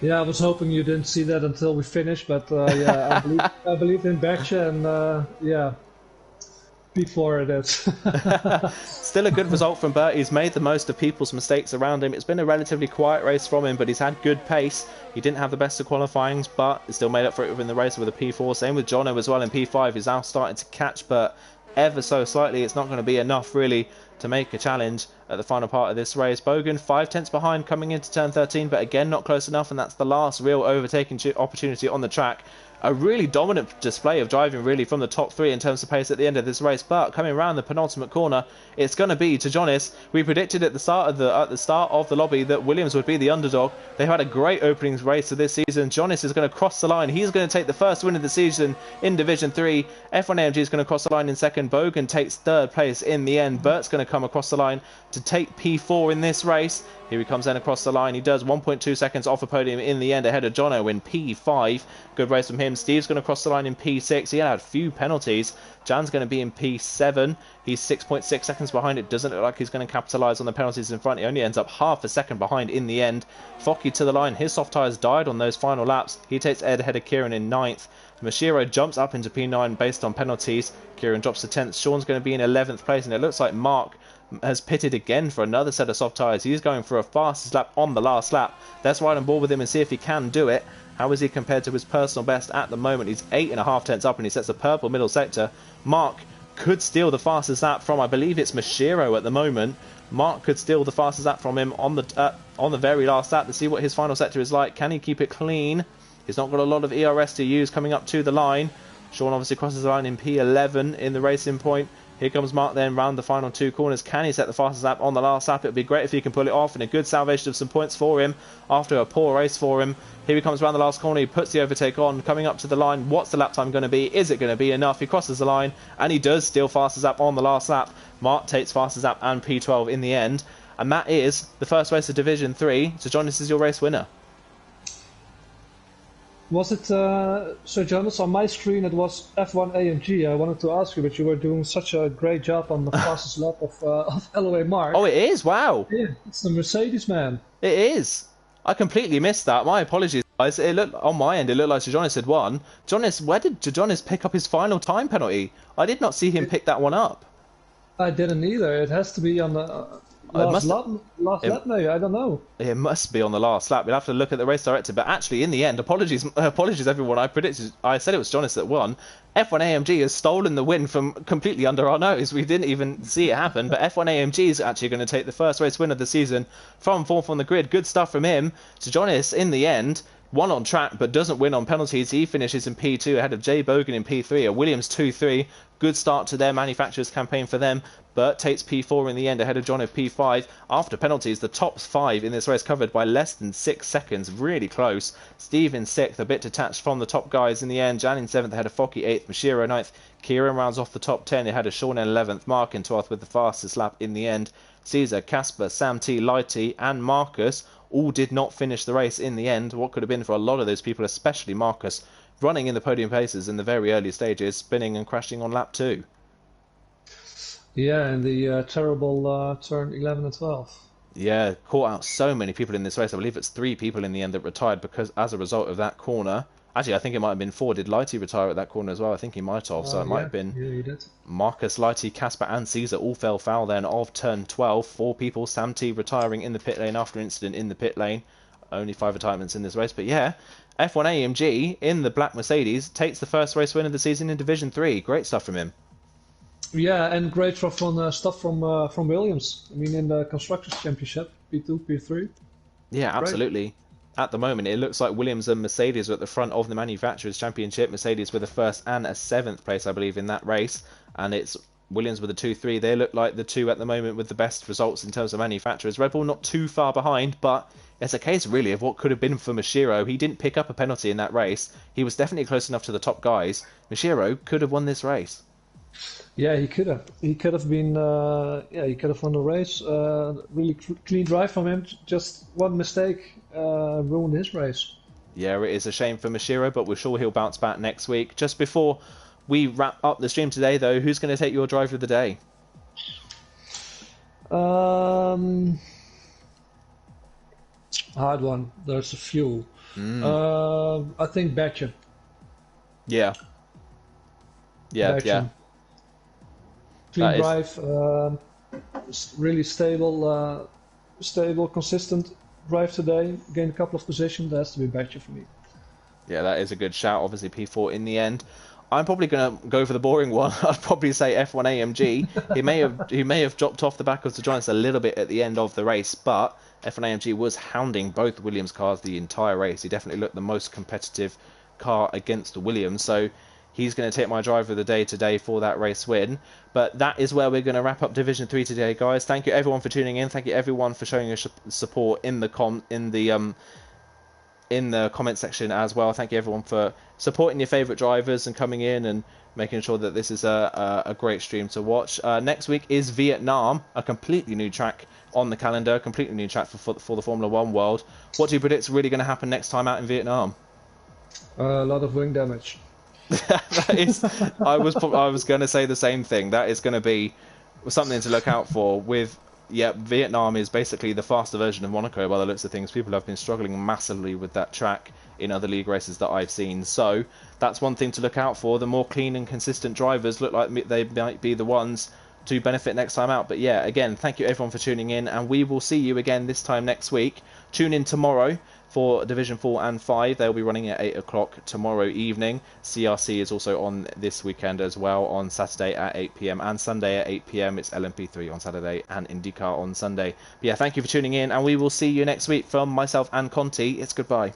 Yeah, I was hoping you didn't see that until we finished, but yeah, I believe in Bertje, and yeah, before it is. Still a good result from Bert. He's made the most of people's mistakes around him. It's been a relatively quiet race from him, but he's had good pace. He didn't have the best of qualifyings, but he still made up for it within the race with a P4. Same with Jono as well in P5. He's now starting to catch Bert ever so slightly. It's not going to be enough really to make a challenge at the final part of this race. Bogan 5 tenths behind coming into turn 13, but again not close enough, and that's the last real overtaking opportunity on the track. A really dominant display of driving really from the top 3 in terms of pace at the end of this race, but coming around the penultimate corner, it's going to be to Jonas. We predicted at the start of the lobby that Williams would be the underdog. They've had a great opening race of this season. Jonas is going to cross the line. He's going to take the first win of the season in Division 3. F1 AMG is going to cross the line in second. Bogan takes 3rd place in the end. Bert's going to come across the line to take P4 in this race. Here he comes then across the line. He does 1.2 seconds off the podium in the end ahead of Jono in P5. Good race from him. Steve's going to cross the line in P6. He had a few penalties. Jan's going to be in P7. He's 6.6 seconds behind. It doesn't look like he's going to capitalise on the penalties in front. He only ends up half a second behind in the end. Focky to the line. His soft tyres died on those final laps. He takes Ed ahead of Kieran in 9th. Mashiro jumps up into P9 based on penalties. Kieran drops to 10th. Sean's going to be in 11th place, and it looks like Mark has pitted again for another set of soft tyres. He's going for a fastest lap on the last lap. Let's ride on board with him and see if he can do it. How is he compared to his personal best at the moment? He's 8.5 tenths up, and he sets the purple middle sector. Mark could steal the fastest lap from, I believe it's Mashiro at the moment. Mark could steal the fastest lap from him on the very last lap to see what his final sector is like. Can he keep it clean? He's not got a lot of ERS to use coming up to the line. Sean obviously crosses the line in P11 in the racing point. Here comes Mark then round the final 2 corners. Can he set the fastest lap on the last lap? It would be great if he can pull it off, and a good salvation of some points for him after a poor race for him. Here he comes around the last corner. He puts the overtake on, coming up to the line. What's the lap time going to be? Is it going to be enough? He crosses the line, and he does steal fastest lap on the last lap. Mark takes fastest lap and P12 in the end. And that is the first race of Division 3. So Jonas is your race winner. Was it, Sir Jonas, on my screen it was F1 AMG. I wanted to ask you, but you were doing such a great job on the fastest lap of LOA Mark. Oh, it is? Wow. Yeah, it's the Mercedes man. It is. I completely missed that. My apologies, guys. It looked, on my end, it looked like Sir Jonas had won. Jonas, where did Sir Jonas pick up his final time penalty? I did not see him pick that one up. I didn't either. It has to be on the last lap maybe. I don't know. It must be on the last lap. We'll have to look at the race director. But actually, in the end, apologies everyone. I said it was Jonas that won. F1 AMG has stolen the win from completely under our nose. We didn't even see it happen. But F1 AMG is actually going to take the first race win of the season from 4th on the grid. Good stuff from him. So Jonas, in the end, One on track, but doesn't win on penalties. He finishes in P2 ahead of Jay Bogan in P3. A Williams 2-3. Good start to their manufacturers campaign for them, but takes P4 in the end ahead of John of P5. After penalties, the top 5 in this race covered by less than 6 seconds. Really close. Steve in 6th, a bit detached from the top guys in the end. Jan in 7th ahead of Focky 8th. Mashiro 9th. Kieran rounds off the top 10 ahead of Sean in 11th. Mark in 12th with the fastest lap in the end. Caesar, Casper, Sam T, Lighty and Marcus all did not finish the race in the end. What could have been for a lot of those people, especially Marcus, running in the podium paces in the very early stages, spinning and crashing on lap 2. Yeah, and the terrible turn 11 and 12. Yeah, caught out so many people in this race. I believe it's 3 people in the end that retired because as a result of that corner. Actually, I think it might have been 4. Did Lighty retire at that corner as well? I think he might have. So it might have been he did. Marcus, Lighty, Casper and Caesar all fell foul then of turn 12. 4 people. Sam T retiring in the pit lane after incident in the pit lane. Only 5 retirements in this race. But yeah, F1 AMG in the black Mercedes takes the first race win of the season in Division 3. Great stuff from him. Yeah, and great stuff from Williams. I mean, in the Constructors' Championship, P2, P3. Yeah, absolutely. Great. At the moment, it looks like Williams and Mercedes are at the front of the Manufacturers' Championship. Mercedes with a 1st and a 7th place, I believe, in that race. And it's Williams with a 2-3. They look like the 2 at the moment with the best results in terms of Manufacturers. Red Bull not too far behind, but it's a case, really, of what could have been for Mashiro. He didn't pick up a penalty in that race. He was definitely close enough to the top guys. Mashiro could have won this race. Yeah, he could have. He could have been. He could have won the race. Really clean drive from him. Just one mistake ruined his race. Yeah, it is a shame for Mashiro, but we're sure he'll bounce back next week. Just before we wrap up the stream today, though, who's going to take your driver of the day? Hard one. There's a few. I think Batcher. Yeah. Yeah. Clean drive, really stable, consistent drive today. Gained a couple of positions. That has to be Batcher for me. Yeah, that is a good shout. Obviously, P4 in the end. I'm probably going to go for the boring one. I'd probably say F1 AMG. he may have dropped off the back of the Giants a little bit at the end of the race, but F1 AMG was hounding both Williams cars the entire race. He definitely looked the most competitive car against the Williams. So he's going to take my driver of the day today for that race win. But that is where we're going to wrap up Division 3 today, guys. Thank you everyone for tuning in. Thank you everyone for showing your support in the comment section as well. Thank you everyone for supporting your favourite drivers and coming in and making sure that this is a great stream to watch. Next week is Vietnam, a completely new track on the calendar, a completely new track for the Formula 1 world. What do you predict is really going to happen next time out in Vietnam? A lot of wing damage. I was going to say the same thing. That is going to be something to look out for. Vietnam is basically the faster version of Monaco by the looks of things. People have been struggling massively with that track in other league races that I've seen. So that's one thing to look out for. The more clean and consistent drivers look like they might be the ones to benefit next time out. But yeah, again, thank you everyone for tuning in, and we will see you again this time next week. Tune in tomorrow for Division 4 and 5. They'll be running at 8 o'clock tomorrow evening. CRC is also on this weekend as well on Saturday at 8 PM and Sunday at 8 PM. It's LMP3 on Saturday and IndyCar on Sunday. But yeah, thank you for tuning in, and we will see you next week. From myself and Conti, it's goodbye.